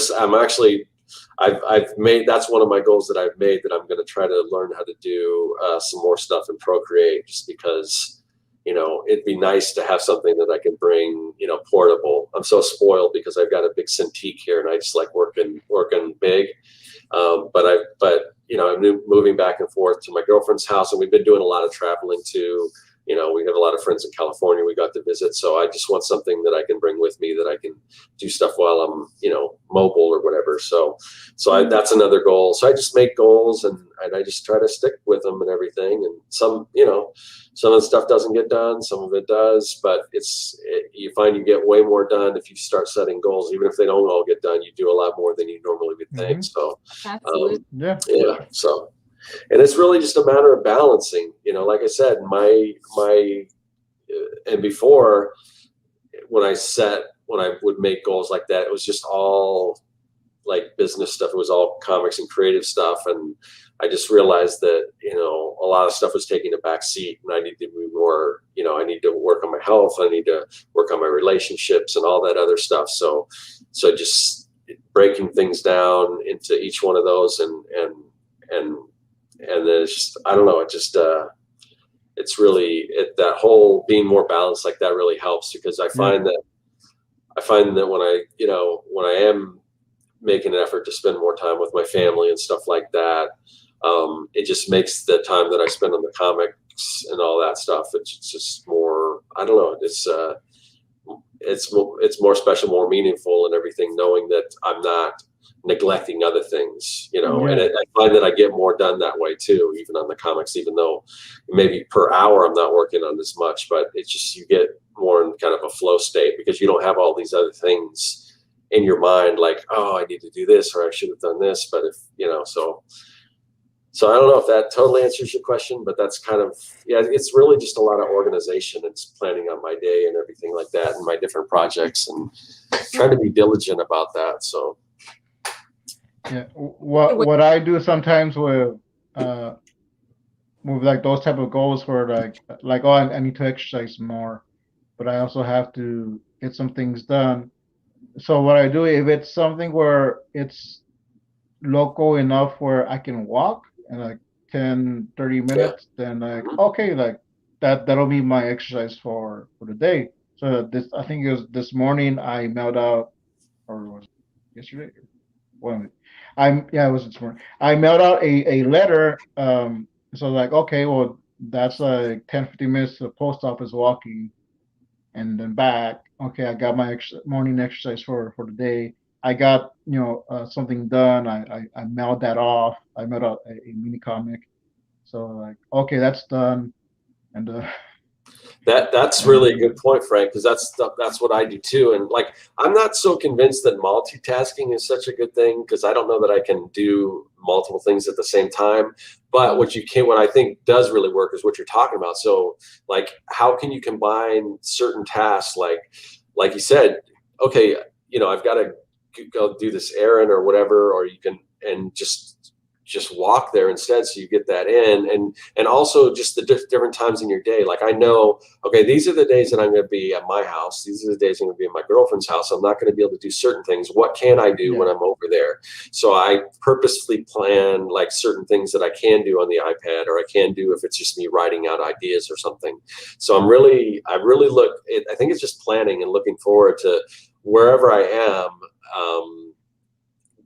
made, that's one of my goals that I've made, that I'm going to try to learn how to do some more stuff in Procreate, just because, it'd be nice to have something that I can bring, portable. I'm so spoiled because I've got a big Cintiq here, and I just like working big. But I'm moving back and forth to my girlfriend's house, and we've been doing a lot of traveling too. We have a lot of friends in California we got to visit. So I just want something that I can bring with me, that I can do stuff while I'm, mobile or whatever. So that's another goal. So I just make goals, and I just try to stick with them and everything. And some of the stuff doesn't get done, some of it does, but you find you get way more done if you start setting goals. Even if they don't all get done, you do a lot more than you normally would think. So, absolutely. Yeah. So, and it's really just a matter of balancing, like I said, and before, when I would make goals like that, it was just all like business stuff. It was all comics and creative stuff. And I just realized that, a lot of stuff was taking a back seat, and I need to be more, I need to work on my health. I need to work on my relationships and all that other stuff. So just breaking things down into each one of those, and then it's just, I don't know, it's really, that whole being more balanced like that really helps, because I find that when I am making an effort to spend more time with my family and stuff like that, it just makes the time that I spend on the comics and all that stuff, it's just more, I don't know, it's more special, more meaningful and everything, knowing that I'm not neglecting other things, and I find that I get more done that way too, even on the comics, even though maybe per hour I'm not working on as much, but it's just, you get more in kind of a flow state, because you don't have all these other things in your mind, like, oh, I need to do this, or I should have done this. But if, so I don't know if that totally answers your question, but that's kind of, it's really just a lot of organization. It's planning on my day and everything like that, and my different projects, and trying to be diligent about that. So yeah, what I do sometimes with like those type of goals, where like oh, I need to exercise more, but I also have to get some things done. So what I do, if it's something where it's local enough where I can walk in like 10-30 minutes, then like, okay, like that'll be my exercise for the day. So I think it was this morning I mailed out, or was it yesterday? Well, it was this morning. I mailed out a letter. So like, okay, well, that's like 10-15 minutes to the post office walking, and then back. Okay, I got my morning exercise for the day. I got something done. I mailed that off. I mailed out a mini comic. So like, okay, that's done. And that's really a good point, Frank, because that's what I do too. And like, I'm not so convinced that multitasking is such a good thing, because I don't know that I can do multiple things at the same time. But what I think does really work is what you're talking about. So like, how can you combine certain tasks, like you said, okay, I've got to go do this errand or whatever, or you can, and just walk there instead, so you get that in. And also just the different times in your day. Like, I know, okay, these are the days that I'm going to be at my house, these are the days I'm going to be at my girlfriend's house, I'm not going to be able to do certain things. What can I do when I'm over there? So I purposefully plan like certain things that I can do on the iPad, or I can do if it's just me writing out ideas or something. So I think it's just planning and looking forward to wherever I am.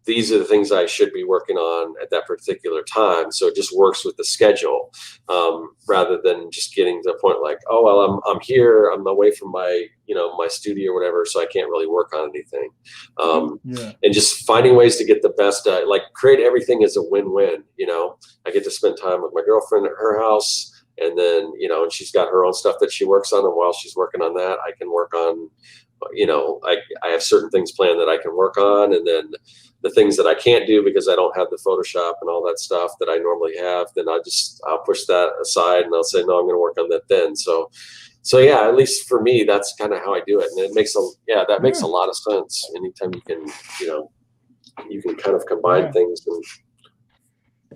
These are the things I should be working on at that particular time. So it just works with the schedule, rather than just getting to the point like, oh, well, I'm here, I'm away from my, my studio or whatever, so I can't really work on anything. And just finding ways to get the best, like create everything as a win-win. I get to spend time with my girlfriend at her house, and then, and she's got her own stuff that she works on. And while she's working on that, I can work on, I have certain things planned that I can work on. And then the things that I can't do because I don't have the Photoshop and all that stuff that I normally have, then I'll push that aside, and I'll say, no, I'm going to work on that then. So yeah, at least for me, that's kind of how I do it. And it makes makes a lot of sense. Anytime you can, you can kind of combine things.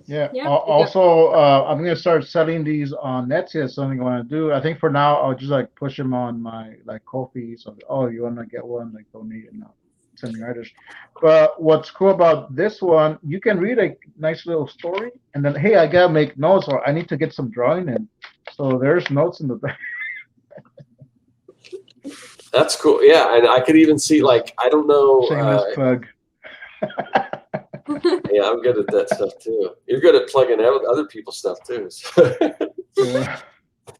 And also, I'm going to start selling these on Etsy. That's something I want to do. I think for now, I'll just like push them on my like Ko-fi. So, you want to get one, like donate and send me orders. But what's cool about this one, you can read a nice little story, and then, hey, I got to make notes, or I need to get some drawing in. So there's notes in the back. That's cool. Yeah, and I could even see, like, I don't know. Shameless plug. Yeah, I'm good at that stuff too. You're good at plugging out other people's stuff too.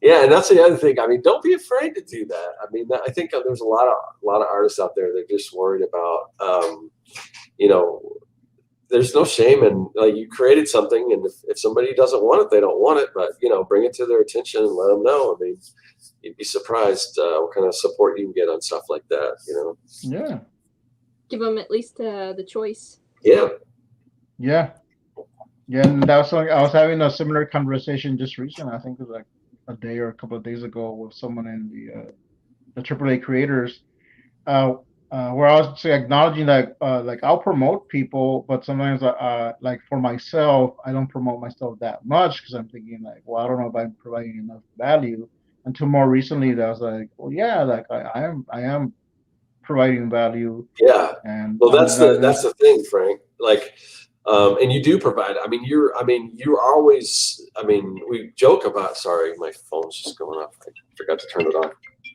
Yeah, and that's the other thing. I mean, don't be afraid to do that. I mean, I think there's a lot of artists out there that are just worried about, there's no shame in, like, you created something, and if somebody doesn't want it, they don't want it. But bring it to their attention and let them know. I mean, you'd be surprised what kind of support you can get on stuff like that. Yeah. Give them at least the choice. Yeah. Yeah. Yeah, and that was something, I was having a similar conversation just recently. I think it was like a day or a couple of days ago with someone in the AAA creators, where I was acknowledging that like I'll promote people, but sometimes like for myself, I don't promote myself that much, because I'm thinking like, well, I don't know if I'm providing enough value. Until more recently, that I was like, well, yeah, like I am providing value. Yeah. And well, that's the thing, Frank. Like, and you do provide. I mean, you're always. I mean, we joke about. Sorry, my phone's just going off. I forgot to turn it on.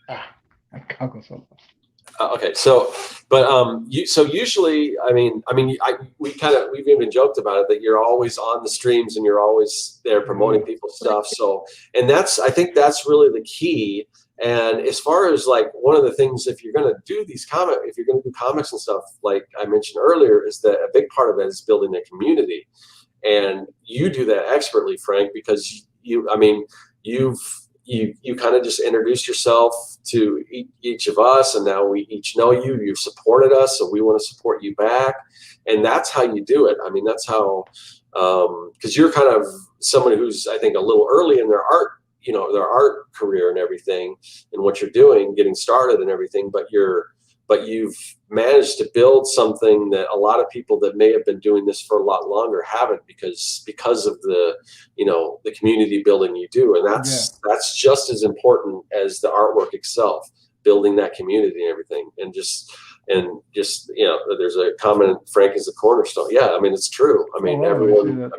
I can't go so fast. Okay, so, but usually, we've even joked about it, that you're always on the streams and you're always there promoting people's stuff. So, and I think that's really the key. And as far as like one of the things, if you're going to do comics and stuff, like I mentioned earlier, is that a big part of it is building a community, and you do that expertly, Frank, because you kind of just introduced yourself to each of us, and now we each know you. You've supported us, so we want to support you back, and that's how you do it. I mean, that's how, because you're kind of someone who's, I think, a little early in their art career and everything, and what you're doing, getting started and everything, but you've managed to build something that a lot of people that may have been doing this for a lot longer haven't, because of the the community building you do. And that's just as important as the artwork itself, building that community and everything. And just there's a comment, Frank is the cornerstone. Yeah, I mean, it's true. I mean, everyone, I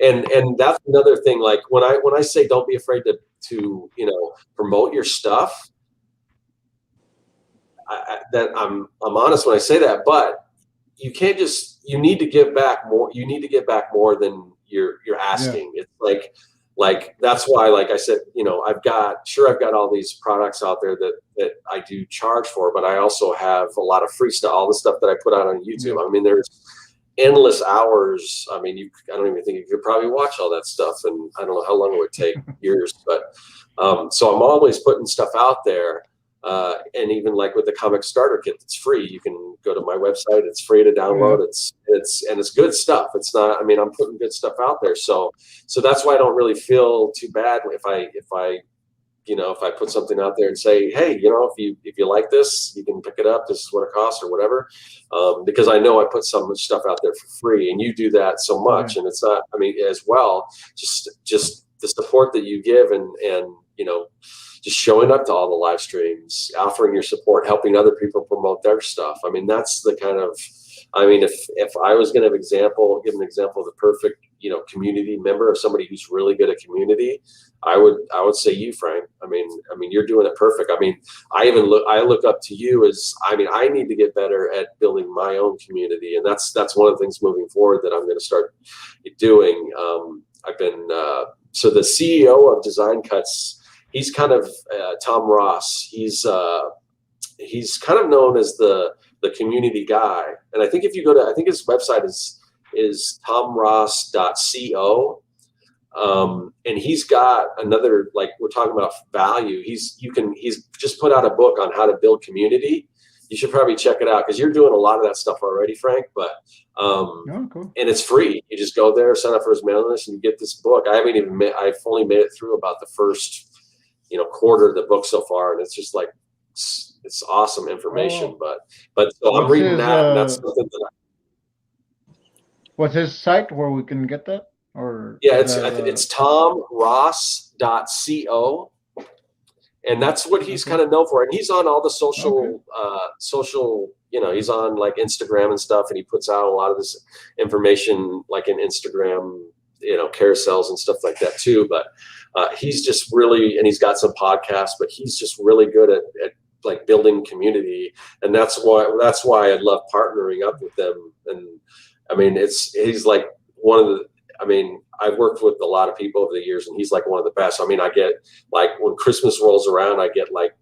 mean, and that's another thing, like when I say don't be afraid to promote your stuff, that I'm honest when I say that, but you can't you need to give back more. You need to give back more than you're asking. It's like, like, that's why, like I said, you know, I've got all these products out there that I do charge for, but I also have a lot of free stuff, all the stuff that I put out on YouTube. I mean, there's endless hours. I mean, I don't even think you could probably watch all that stuff, and I don't know how long it would take, years, but so I'm always putting stuff out there. And even like with the comic starter kit, it's free. You can go to my website. It's free to download. It's good stuff. It's not, I mean, I'm putting good stuff out there. So that's why I don't really feel too bad if I you know, if I put something out there and say, hey, you know, if you like this, you can pick it up. This is what it costs or whatever. Because I know I put so much stuff out there for free, and you do that so much. And it's not, I mean, as well, just the support that you give, and you know, just showing up to all the live streams, offering your support, helping other people promote their stuff. I mean, that's the kind of, I mean, if I was going to give an example of the perfect, you know, community member, of somebody who's really good at community, I would say you, Frank. I mean, you're doing it perfect. I mean, I look up to you as, I mean, I need to get better at building my own community, and that's one of the things moving forward that I'm going to start doing. I've been so the CEO of Design Cuts. He's kind of Tom Ross. He's kind of known as the community guy. And I think if you go to, I think his website is tomross.co. And he's got another, like, we're talking about value. He's just put out a book on how to build community. You should probably check it out, because you're doing a lot of that stuff already, Frank. But cool. And it's free. You just go there, sign up for his mailing list, and you get this book. I've only made it through about the first, you know, quarter of the book so far, and it's just like, it's awesome information. But so I'm reading that, and that's something that what's his site where we can get that? Or it's tomross.co, and that's what he's kind of known for. And he's on all the social, you know, he's on like Instagram and stuff, and he puts out a lot of this information like in Instagram, you know, carousels and stuff like that too. But he's just really, and he's got some podcasts, but he's just really good at like building community, and that's why I love partnering up with them. And I mean, he's like one of the, I mean, I've worked with a lot of people over the years, and he's like one of the best. I mean, I get, like, when Christmas rolls around, I get like,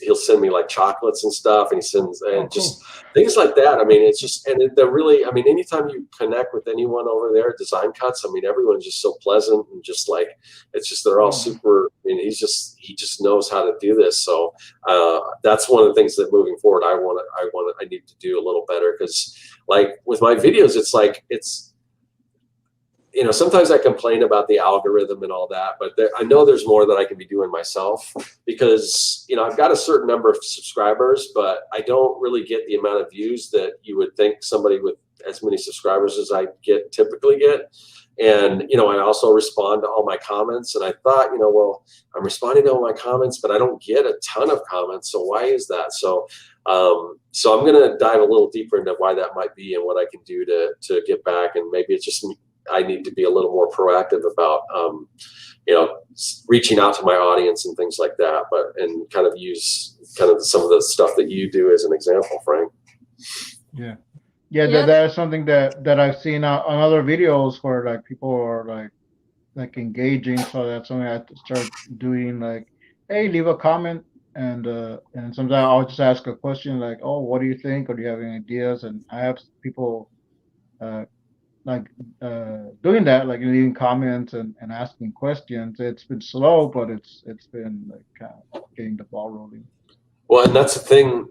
he'll send me like chocolates and stuff, and he sends just things like that. I mean, it's just, and they're really, I mean, anytime you connect with anyone over there at Design Cuts, I mean, everyone's just so pleasant, and just like, it's just, they're all super, I mean, he just knows how to do this. So that's one of the things that moving forward, I need to do a little better, because like with my videos, it's like, you know, sometimes I complain about the algorithm and all that, but I know there's more that I can be doing myself, because, you know, I've got a certain number of subscribers, but I don't really get the amount of views that you would think somebody with as many subscribers as I typically get. And, you know, I also respond to all my comments, and I thought, you know, well, I'm responding to all my comments, but I don't get a ton of comments. So why is that? So I'm going to dive a little deeper into why that might be, and what I can do to get back. And maybe it's just, I need to be a little more proactive about, you know, reaching out to my audience and things like that, and kind of use kind of some of the stuff that you do as an example, Frank. Yeah. That is something that I've seen on other videos, where like people are like engaging. So that's something I have to start doing, like, hey, leave a comment. And sometimes I'll just ask a question like, oh, what do you think? Or do you have any ideas? And I have people doing that, like leaving comments and asking questions. It's been slow, but it's been like kind of getting the ball rolling. Well, and that's the thing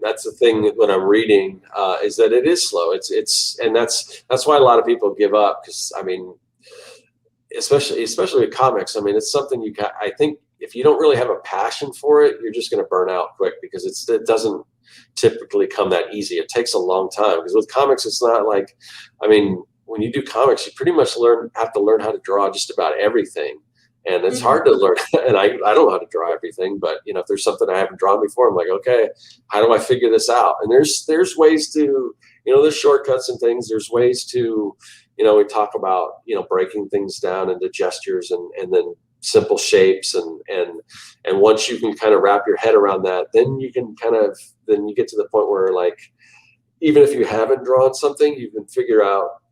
when I'm reading, is that it is slow. And that's why a lot of people give up, because I mean, especially with comics, I mean, it's something I think if you don't really have a passion for it, you're just going to burn out quick, because it doesn't typically come that easy. It takes a long time, because with comics, it's not like, I mean, when you do comics, you pretty much have to learn how to draw just about everything. And it's hard to learn. And I don't know how to draw everything, but, you know, if there's something I haven't drawn before, I'm like, okay, how do I figure this out? And there's ways to, you know, there's shortcuts and things. There's ways to, you know, we talk about, you know, breaking things down into gestures and then simple shapes. And once you can kind of wrap your head around that, then you can then you get to the point where, like, even if you haven't drawn something, you can figure out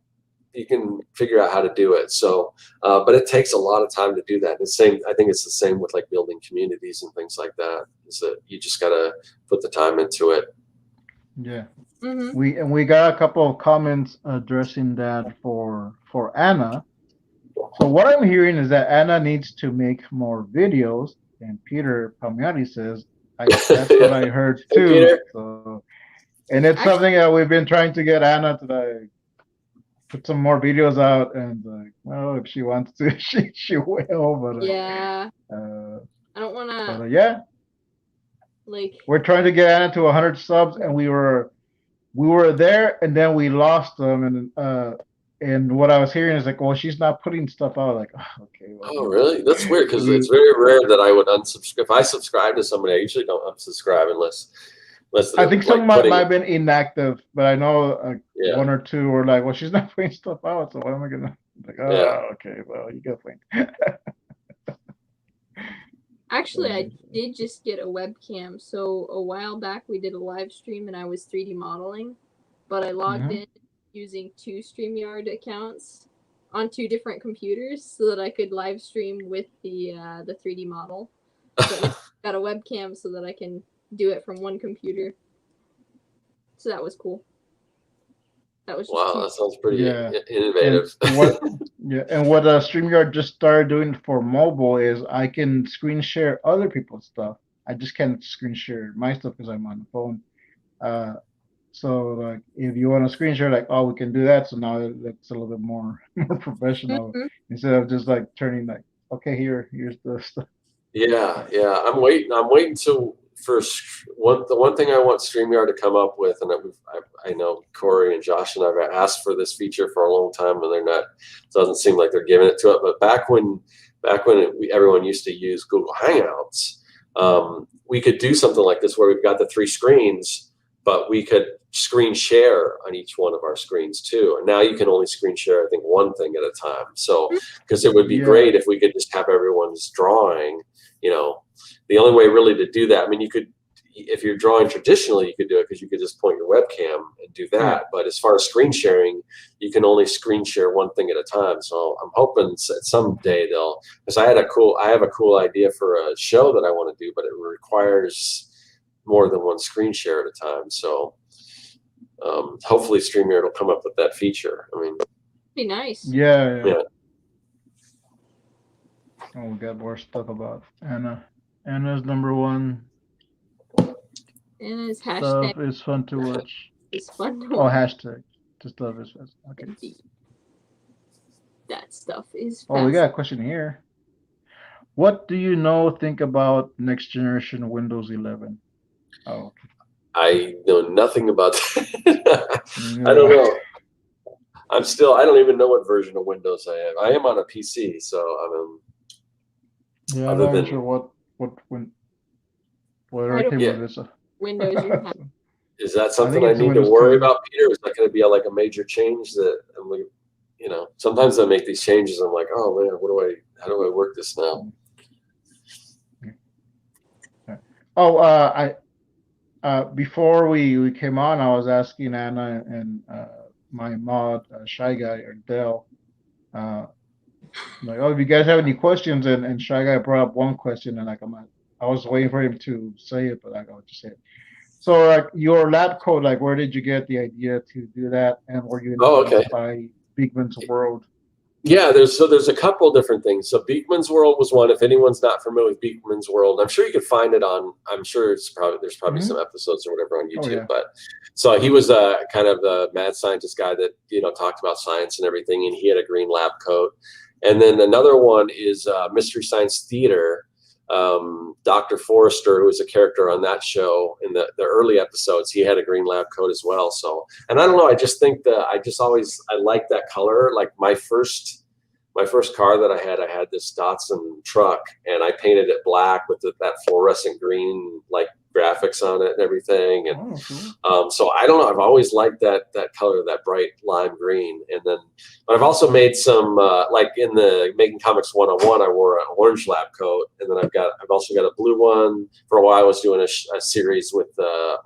figure out how to do it. So, but it takes a lot of time to do that. I think it's the same with like building communities and things like that. Is that you just gotta put the time into it. Yeah. Mm-hmm. We got a couple of comments addressing that for Anna. So what I'm hearing is that Anna needs to make more videos, and Peter Palmieri says that's what I heard too. Peter. So, and it's something that we've been trying to get Anna to like put some more videos out, and like, well, if she wants to, she will. But yeah, I don't want to. Yeah, like we're trying to get Anna to 100 subs, and we were there, and then we lost them, and what I was hearing is like, well, she's not putting stuff out. Like, oh, okay. Well, oh, really? That's weird because it's very rare that I would unsubscribe. If I subscribe to somebody, I usually don't unsubscribe unless I think some might have been inactive, but I know one or two were like, well, she's not putting stuff out, so what am I gonna like? Oh, yeah. Okay, well, you got point. Actually, I did just get a webcam. So a while back, we did a live stream, and I was 3D modeling, but I logged in using 2 StreamYard accounts on 2 different computers so that I could live stream with the 3D model. But now I've got a webcam so that I can do it from one computer. So that was cool. That was wow. That sounds pretty innovative. And what StreamYard just started doing for mobile is I can screen share other people's stuff. I just can't screen share my stuff because I'm on the phone. So like if you want to screen share, like, oh, we can do that. So now it's a little bit more professional instead of just like turning like, okay, here's the stuff. Yeah. I'm waiting to the one thing I want StreamYard to come up with, and I know Corey and Josh and I've asked for this feature for a long time, and it doesn't seem like they're giving it to it. But back when everyone used to use Google Hangouts, we could do something like this where we've got the 3 screens, but we could screen share on each one of our screens too. And now you can only screen share, I think, one thing at a time. So, because it would be great if we could just have everyone's drawing, the only way really to do that, I mean, you could, if you're drawing traditionally, you could do it because you could just point your webcam and do that. But as far as screen sharing, you can only screen share one thing at a time. So I'm hoping someday because I have a cool idea for a show that I want to do, but it requires more than one screen share at a time. So hopefully StreamYard will come up with that feature. I mean, be nice. Yeah. Oh, we got more stuff about Anna. Anna's #1. Anna's stuff is fun to watch. It's fun to watch. Oh, hashtag. The stuff is fun. Okay. Indeed. That stuff is fast. Oh, we got a question here. What do you think about next generation Windows 11? Oh, okay. I know nothing about that. I don't know. I don't even know what version of Windows I have. I am on a PC, so I'm not sure what everything with this. Windows you have. Is that something I need to worry about, Peter? Is that going to be like a major change that I'm like, sometimes I make these changes. I'm like, oh man, how do I work this now? Oh, before we came on, I was asking Anna and my mod, Shy Guy or Dell, like, oh, if you guys have any questions, and Shy Guy brought up one question, and like I was waiting for him to say it, but like I'll just say it. So like your lab coat, like where did you get the idea to do that, and were you inspired by Beekman's World? Yeah, there's a couple different things. So Beekman's World was one. If anyone's not familiar with Beekman's World, I'm sure you could find it on. I'm sure there's probably some episodes or whatever on YouTube. But so he was kind of the mad scientist guy that talked about science and everything, and he had a green lab coat. And then another one is Mystery Science Theater. Dr. Forrester, who was a character on that show in the early episodes, he had a green lab coat as well. So, and I don't know, I just think that I like that color. Like my first car that I had this Datsun truck, and I painted it black with that fluorescent green like graphics on it and everything. And cool. so I don't know. I've always liked that color, that bright lime green. And then, but I've also made some like in the Making Comics 101, I wore an orange lab coat, and then I've also got a blue one. For a while, I was doing a series with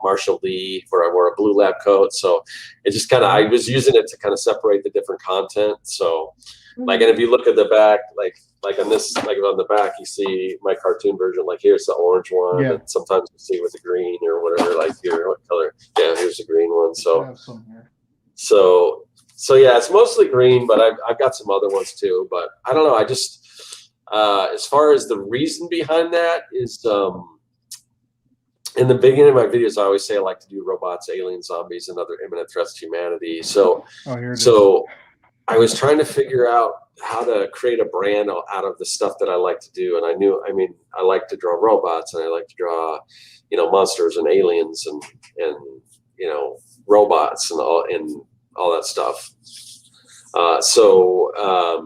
Marshall Lee where I wore a blue lab coat. So it just kind of, I was using it to kind of separate the different content. So like, and if you look at the back, like on this, like on the back, you see my cartoon version. Like here's the orange one, and sometimes you see with the green or whatever. Like here, what color? Yeah, here's the green one. So, so yeah, it's mostly green, but I've got some other ones too. But I don't know. I just as far as the reason behind that is, in the beginning of my videos, I always say I like to do robots, aliens, zombies, and other imminent threats to humanity. So, I was trying to figure out how to create a brand out of the stuff that I like to do. And I knew, I mean, I like to draw robots, and I like to draw, you know, monsters and aliens and you know, robots and all that stuff. So I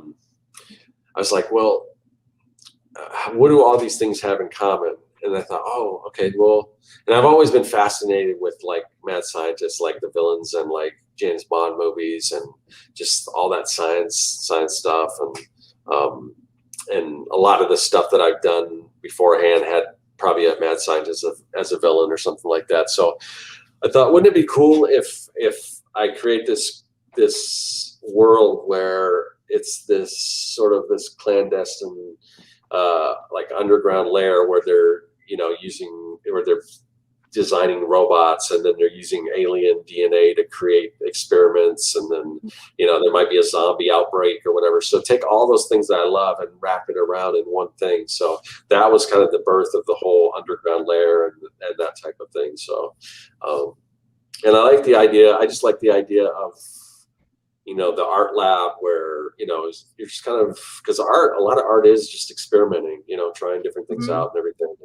was like, well, what do all these things have in common? And I thought, oh, okay, well, and I've always been fascinated with like mad scientists, like the villains and like James Bond movies and just all that science stuff. And a lot of the stuff that I've done beforehand had probably a mad scientist as a villain or something like that. So I thought, wouldn't it be cool if I create this world where it's this sort of this clandestine like underground lair where they're, you know, where they're designing robots, and then they're using alien DNA to create experiments, and then, you know, there might be a zombie outbreak or whatever. So take all those things that I love and wrap it around in one thing. So that was kind of the birth of the whole underground lair and that type of thing. So and I like the idea. I just like the idea of, you know, the art lab where, you know, you're just kind of, because a lot of art is just experimenting, you know, trying different things out and everything.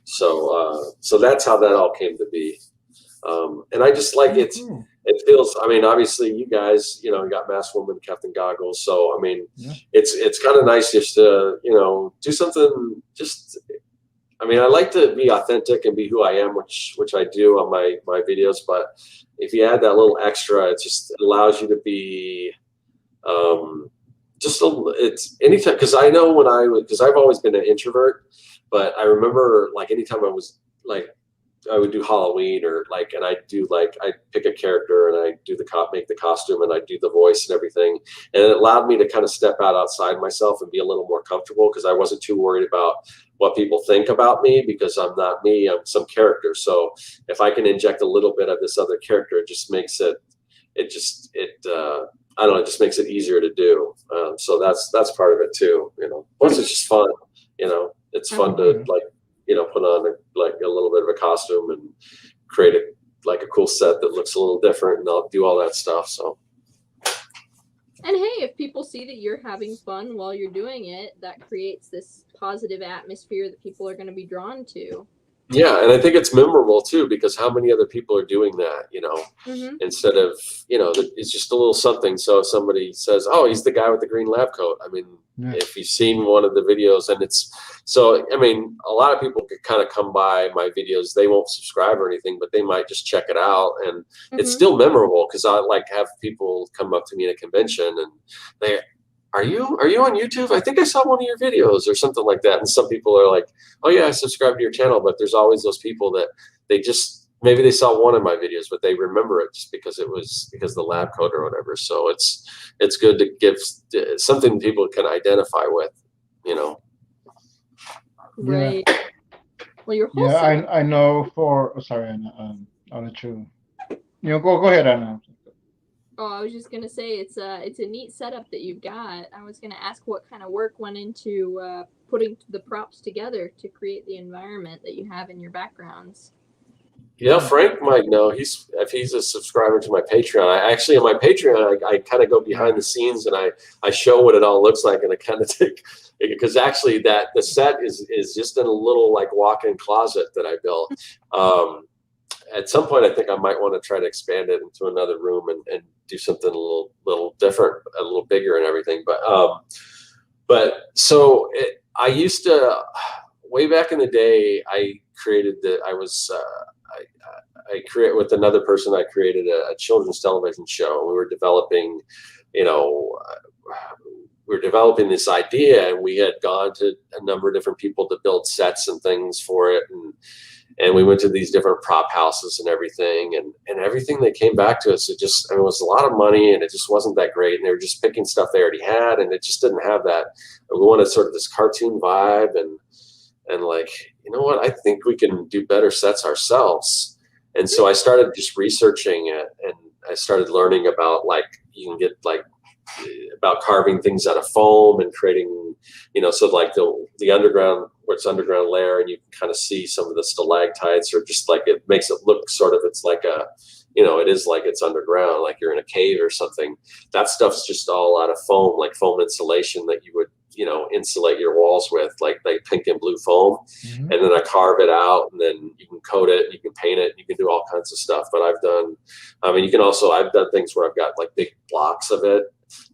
So so that's how that all came to be. And I just like it. It feels, I mean, obviously you guys, you know, you got Masked Woman, Captain Goggles. So, I mean, it's kind of nice just to, you know, do something just, I mean, I like to be authentic and be who I am, which I do on my videos. But if you add that little extra, it just allows you to be just it's anytime, because I know because I've always been an introvert, but I remember like anytime I was like, I would do Halloween or like, and I do like, I pick a character and I do make the costume and I do the voice and everything. And it allowed me to kind of step outside myself and be a little more comfortable, because I wasn't too worried about what people think about me, because I'm not me, I'm some character. So if I can inject a little bit of this other character, it just makes it I don't know, it just makes it easier to do. So that's part of it too, you know. Plus it's just fun, you know, it's fun to like, you know, put on like a little bit of a costume and create like a cool set that looks a little different, and I'll do all that stuff. So. And hey, if people see that you're having fun while you're doing it, that creates this positive atmosphere that people are going to be drawn to. Yeah, and I think it's memorable too, because how many other people are doing that, you know, instead of, you know, it's just a little something. So if somebody says, oh, he's the guy with the green lab coat, I mean, if you've seen one of the videos, and it's, so, I mean, a lot of people could kind of come by my videos, they won't subscribe or anything, but they might just check it out, and it's still memorable, because I like have people come up to me at a convention and they, are you on YouTube? I think I saw one of your videos or something like that. And some people are like, oh yeah, I subscribed to your channel. But there's always those people that they just, maybe they saw one of my videos, but they remember it just because it was because of the lab coat or whatever. So it's good to give something people can identify with, you know. Right. Well, you're wholesome. Yeah, I know for, sorry, Anna, I'll let you, you know, go ahead, Anna. Oh, I was just gonna say it's a neat setup that you've got. I was gonna ask what kind of work went into putting the props together to create the environment that you have in your backgrounds. Yeah, Frank might know. If he's a subscriber to my Patreon. I actually, on my Patreon, I kind of go behind the scenes and I show what it all looks like, and I kind of take, because actually the set is just in a little like walk-in closet that I built. At some point, I think I might want to try to expand it into another room and do something a little different, a little bigger and everything. But so I used to, way back in the day, I created I create with another person. I created a children's television show. We were developing, we were developing this idea, and we had gone to a number of different people to build sets and things for it, and we went to these different prop houses and everything, and everything that came back to us, it was a lot of money, and it just wasn't that great, and they were just picking stuff they already had, and it just didn't have that. We wanted sort of this cartoon vibe, and like, you know what, I think we can do better sets ourselves. And so I started just researching it, and I started learning about, like, you can get like about carving things out of foam and creating, so like the underground, where it's underground layer, and you can kind of see some of the stalactites, or just like it makes it look sort of, it's like it is like it's underground, like you're in a cave or something. That stuff's just all out of foam, like foam insulation that you would, insulate your walls with, like pink and blue foam. And then I carve it out, and then you can coat it, you can paint it, you can do all kinds of stuff. But I've done things where I've got like big blocks of it,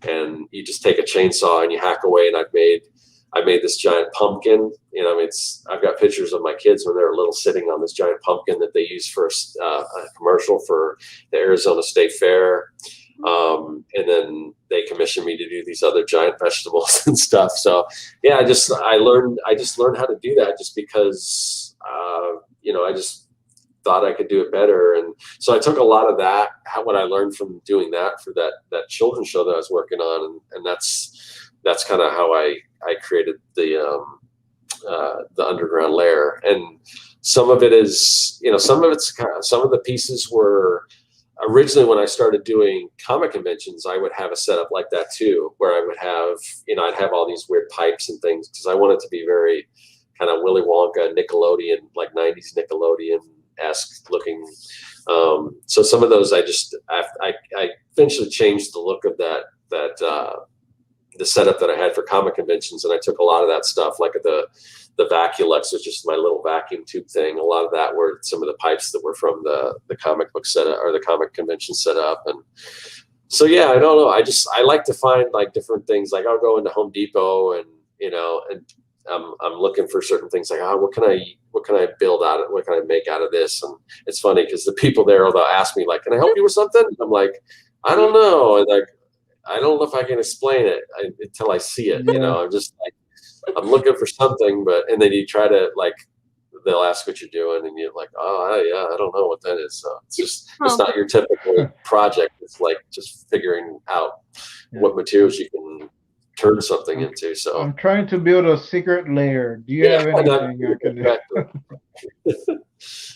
and you just take a chainsaw and you hack away. And I made this giant pumpkin. I've got pictures of my kids when they were little sitting on this giant pumpkin that they used for a commercial for the Arizona State Fair. And then they commissioned me to do these other giant vegetables and stuff. So yeah, I just learned how to do that, just because, I just thought I could do it better. And so I took a lot of that, what I learned from doing that for that children's show that I was working on. And that's kind of how I created the underground layer. And some of it is, some of the pieces were, originally when I started doing comic conventions, I would have a setup like that too, where I would have, I'd have all these weird pipes and things, because I wanted to be very kind of Willy Wonka, Nickelodeon, like 90s Nickelodeon-esque looking. So some of those I eventually changed the look of that the setup that I had for comic conventions, and I took a lot of that stuff, like the Vaculux, which is my little vacuum tube thing. A lot of that were some of the pipes that were from the comic book setup, or the comic convention setup. And so yeah, I don't know. I like to find like different things. Like I'll go into Home Depot, and I'm looking for certain things, like, what can I build out of, what can I make out of this? And it's funny because the people there, they'll ask me like, can I help you with something? And I'm like, I don't know. And like, I don't know if I can explain it until I see it. Yeah. I'm just like, I'm looking for something, and then you try to, like, they'll ask what you're doing, and you're like, oh yeah, I don't know what that is. So it's not your typical project. It's like just figuring out what materials you can turn something into. So I'm trying to build a secret layer. Do you have anything I can do?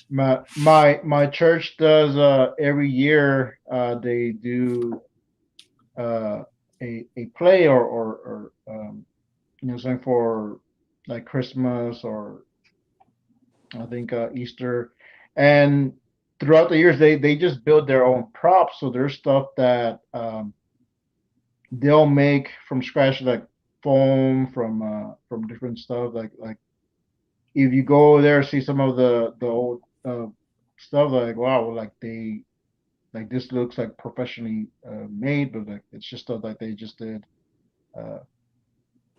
My church does every year. They do a play or something for like Christmas, or I think Easter, and throughout the years they just build their own props. So there's stuff that they'll make from scratch, like foam from different stuff. Like if you go there, see some of the old stuff, like, wow, like this looks like professionally made, but like it's just stuff like they just did.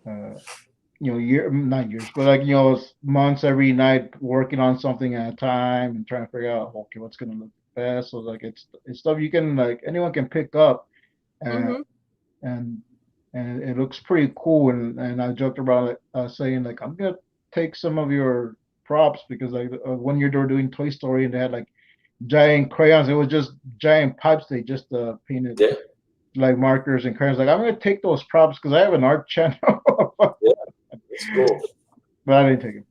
Not years, but like, months every night working on something at a time and trying to figure out, okay, what's gonna look best. So like it's stuff you can, like, anyone can pick up, and it looks pretty cool. And I joked around it, saying like, I'm gonna take some of your props, because like one year they were doing Toy Story and they had like giant crayons. It was just giant pipes. They just painted like markers and crayons. Like, I'm gonna take those props because I have an art channel. It's cool. But I didn't take it.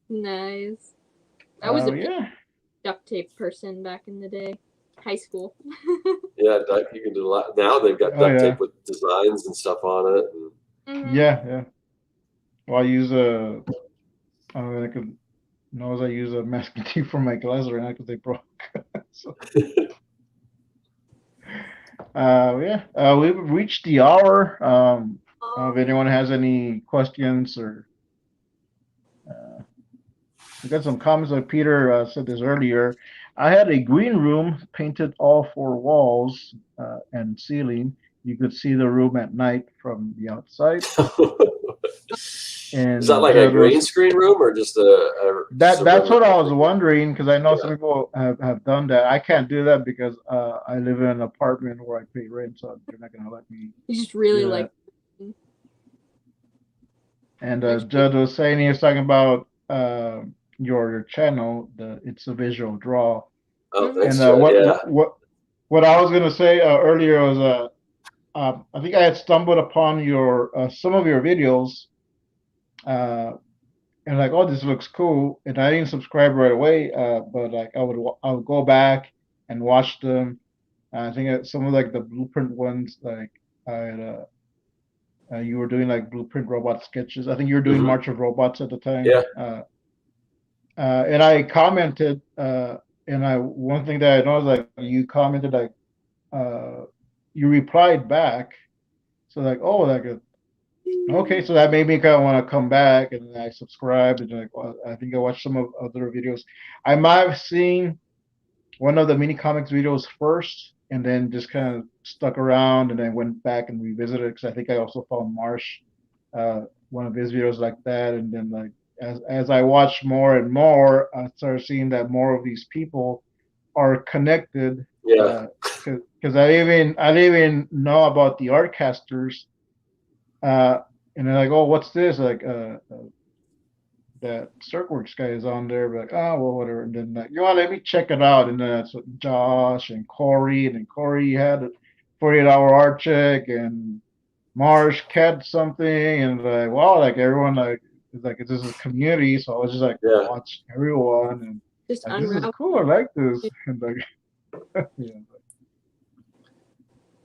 Nice. I was a duct tape person back in the day, high school. Yeah, you can do a lot. Now they've got duct tape with designs and stuff on it. And... Yeah. Well, I use I use a masking tape for my glasses right now because they broke. So. We've reached the hour. If anyone has any questions, or we got some comments. Like Peter said this earlier, I had a green room painted all 4 walls and ceiling. You could see the room at night from the outside. And is that like a green screen room or just that's what I was wondering, because I know some people have done that. I can't do that because I live in an apartment where I pay rent, so they're not gonna let me. You just really like. And Judd was saying, he was talking about your channel, it's a visual draw. Oh, thanks, and Judd. what I was gonna say earlier was I think I had stumbled upon your some of your videos, and like, oh, this looks cool, and I didn't subscribe right away, but like I would go back and watch them. I think some of like the blueprint ones, like you were doing like blueprint robot sketches. I think you were doing March of Robots at the time. Yeah. And I commented, one thing that I noticed, like you commented, like you replied back, so like, oh, like okay, so that made me kind of want to come back, and then I subscribed, and like, well, I think I watched some of other videos. I might have seen one of the mini comics videos first, and then just kind of stuck around, and then went back and revisited, because I think I also found Marsh, one of his videos like that, and then like as I watched more and more, I started seeing that more of these people are connected. Yeah. Because I didn't even know about the Artcasters. And they're like, oh, what's this? Like, that Circworks guy is on there. But like, oh, well, whatever. And then like, let me check it out. And then that's what Josh and Corey, and then Corey had a 48-hour art check, and Marsh had something, and like, wow, like everyone like is like, this is a community. So I was just like, watch everyone, and just like, this is cool. I like this. And like,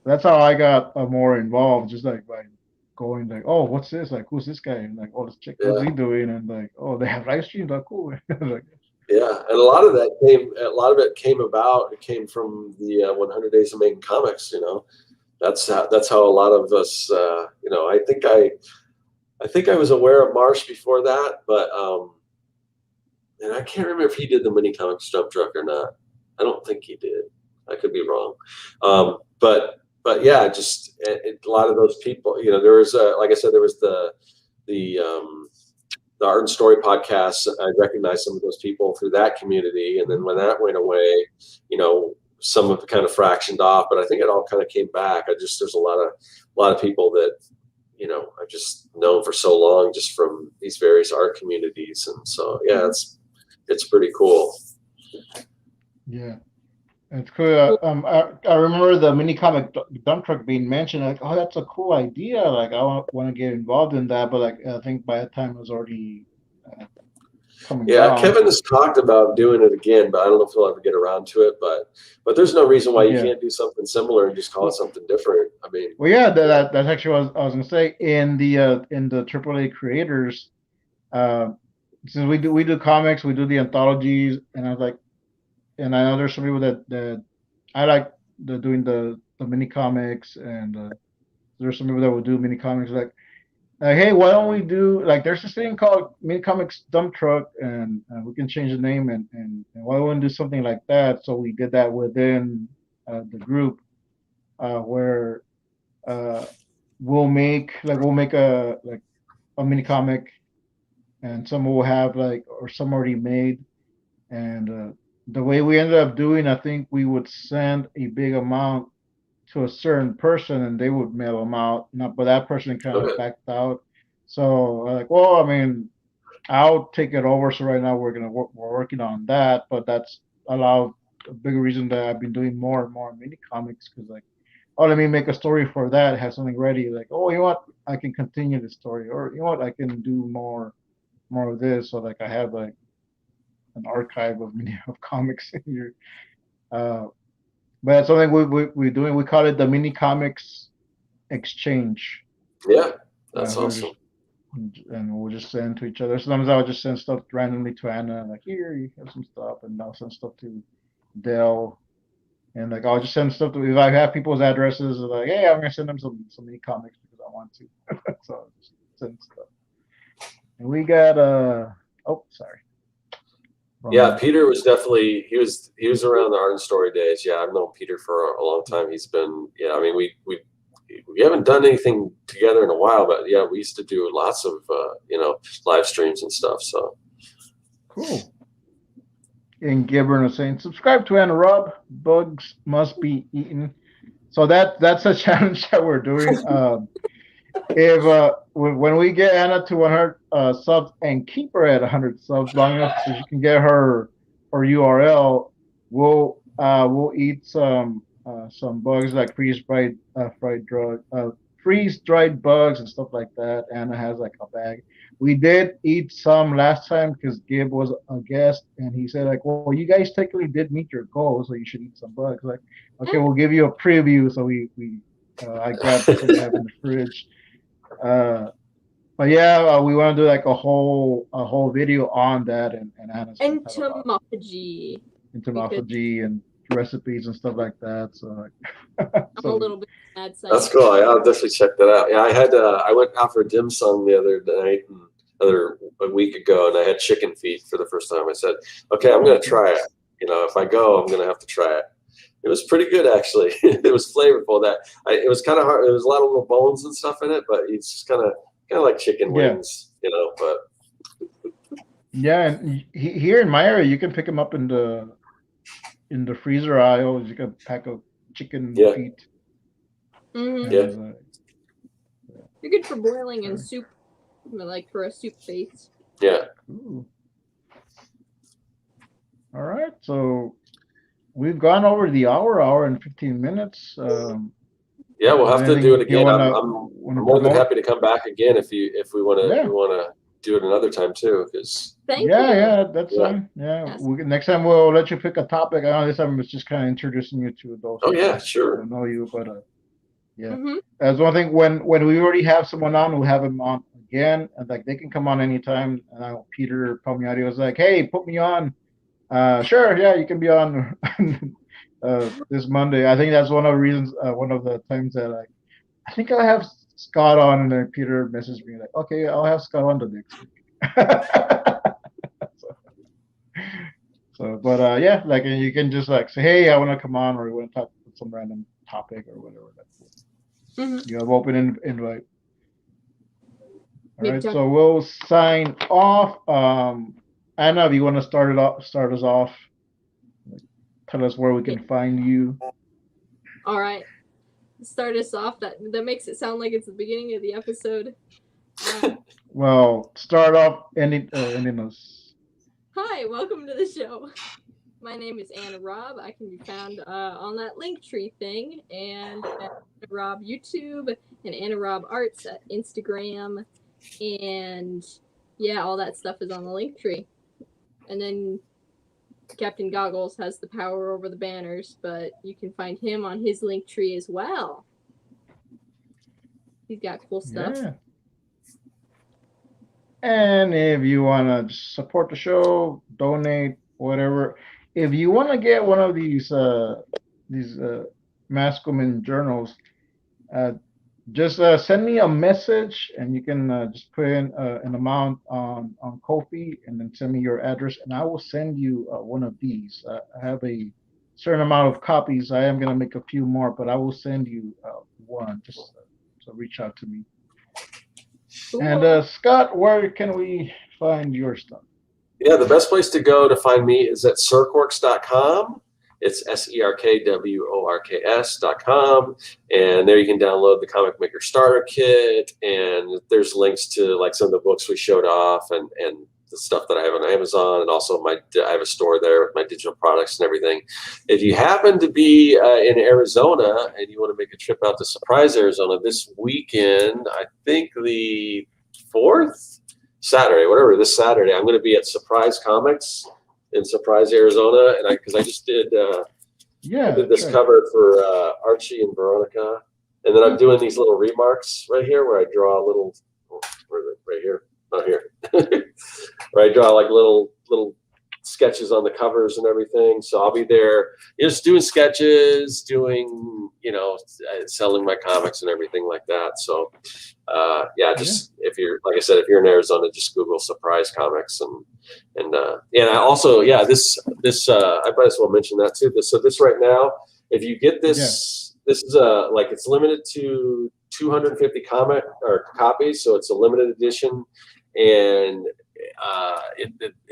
that's how I got more involved, just like by going like, oh, what's this? Like, who's this guy? And like, oh, let's check what's he doing, and like, oh, they have live streams. Like, cool. Like, yeah, and a lot of it came from the 100 Days of Making Comics. You know, that's how a lot of us. You know, I think I was aware of Marsh before that, but and I can't remember if he did the mini comics Jump Truck or not. I don't think he did. I could be wrong, but yeah, just a lot of those people. You know, there was like I said, there was the Art and Story podcast. I recognized some of those people through that community, and then when that went away, you know, some of it kind of fractioned off. But I think it all kind of came back. There's a lot of people that, you know, I've just known for so long, just from these various art communities, and so yeah, it's pretty cool. Yeah. It's cool. I remember the mini comic dump truck being mentioned. Like, oh, that's a cool idea. Like, I want to get involved in that. But like, I think by that time it was already coming down. Kevin has talked about doing it again, but I don't know if he'll ever get around to it. But there's no reason why you can't do something similar and just call it something different. I mean, well, yeah, that's actually what I was gonna say. In the AAA creators, since we do comics, we do the anthologies, and I was like. And I know there's some people that I like doing the mini comics, and there's some people that will do mini comics like, hey, why don't we do like, there's this thing called mini comics dump truck, and we can change the name, and why don't we do something like that? So we did that within the group, where we'll make a mini comic, and some will have like, or some already made, and the way we ended up doing, I think we would send a big amount to a certain person, and they would mail them out. But that person kind of backed out. So like, well, I mean, I'll take it over. So right now we're working on that. But that's a big reason that I've been doing more and more mini comics, because like, oh, let me make a story for that. Have something ready. Like, oh, you know what? I can continue the story, or you know what? I can do more of this. So like, I have like an archive of comics in here. But it's something we're doing. We call it the mini comics exchange. Yeah, that's awesome. And we'll just send to each other. Sometimes I'll just send stuff randomly to Anna, like, here, you have some stuff, and I'll send stuff to Dell. And like, I'll just send stuff to, if I have people's addresses, like, hey, I'm gonna send them some mini comics because I want to. So I'll just send stuff. And we got oh, sorry. Yeah, Peter was definitely he was around the Art and Story days. Yeah, I've known Peter for a long time. He's been, I mean, we we haven't done anything together in a while, but yeah, we used to do lots of you know, live streams and stuff. So cool. And Gibber is saying, subscribe to Anna Raub. Bugs must be eaten. So that's a challenge that we're doing. If when we get Anna to 100 subs and keep her at 100 subs long enough so she can get her URL, we'll eat some bugs like freeze dried bugs and stuff like that. Anna has like a bag. We did eat some last time because Gib was a guest, and he said like, well, you guys technically did meet your goal, so you should eat some bugs. Like, okay, we'll give you a preview. So I grabbed some we have in the fridge. But yeah, we want to do like a whole video on that, and Anna's entomophagy and recipes and stuff like that. So I'm a little bit mad. That's cool. I'll definitely check that out. Yeah, I went out for dim sum the other night, a week ago, and I had chicken feet for the first time. I said, okay, I'm gonna try it. You know, if I go, I'm gonna have to try it. It was pretty good, actually. It was flavorful. It was kind of hard. There was a lot of little bones and stuff in it, but it's just kind of like chicken wings, you know. But yeah, and here in my area, you can pick them up in the freezer aisle. You can pack of chicken feet. Mm-hmm. And, you're good for boiling in soup, like for a soup base. Yeah. Ooh. All right, so we've gone over the hour and 15 minutes. Yeah, we'll have to do it again. I'm more than happy to come back again if we want to do it another time too. Because that's fine. Yeah, yes. Next time we'll let you pick a topic. I know this time it's just kind of introducing you to those. Oh yeah, sure. I don't know you, but yeah. That's one thing. When we already have someone on, we'll have them on again, and like they can come on anytime. And Peter Palmiati was like, "Hey, put me on." Sure, yeah, you can be on this Monday. I think that's one of the reasons, one of the times that I think I'll have Scott on, and then Peter messaged me like, okay, I'll have Scott on the next week. But yeah, like you can just like say, hey, I want to come on, or you want to talk about some random topic or whatever. You have open invite. All right, so we'll sign off. Anna, if you want to start us off, tell us where we can find you. All right, start us off. That makes it sound like it's the beginning of the episode. Well, start off ending us. Hi, welcome to the show. My name is Anna Raub. I can be found on that Linktree thing, and at Anna Raub YouTube, and Anna Raub Arts at Instagram, and yeah, all that stuff is on the Linktree. And then Captain Goggles has the power over the banners, but you can find him on his Linktree as well. He's got cool stuff. Yeah. And if you want to support the show, donate, whatever. If you want to get one of these MASKUP journals, just send me a message, and you can just put in an amount on Ko-fi, and then send me your address, and I will send you one of these. I have a certain amount of copies. I am going to make a few more, but I will send you one. Just so reach out to me. Cool. And Scott, where can we find your stuff? Yeah, the best place to go to find me is at serkworks.com. It's SERKWORKS.com, and there you can download the Comic Maker Starter Kit, and there's links to like some of the books we showed off, and the stuff that I have on Amazon, and also I have a store there with my digital products and everything. If you happen to be in Arizona and you want to make a trip out to Surprise, Arizona this weekend, I think the 4th Saturday, whatever, this Saturday, I'm going to be at Surprise Comics in Surprise, Arizona, and because I just did this cover for Archie and Veronica, and then I'm doing these little remarks right here where I draw a little, right here, not here, where I draw like little sketches on the covers and everything. So I'll be there just doing sketches, doing, selling my comics and everything like that. So if you're, like I said, if you're in Arizona, just Google Surprise Comics, and I also, this I might as well mention that too. This right now, if you get this this is a like it's limited to 250 copies, so it's a limited edition, and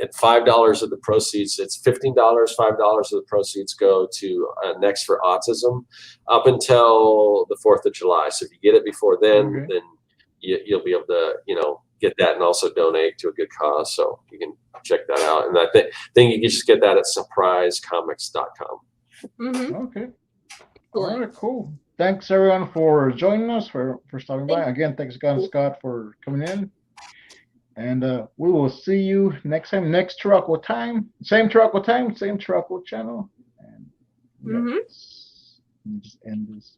at $5 of the proceeds, it's $15. $5 of the proceeds go to Next for Autism up until the 4th of July. So if you get it before then, then you'll be able to, you know, get that and also donate to a good cause. So you can check that out. And I think you can just get that at surprisecomics.com. Okay. All right, cool. Thanks everyone for joining us, for stopping by. Again, thanks Scott for coming in. And we will see you next time, next Turaco time. Same Turaco time, same Turaco channel. And just end this.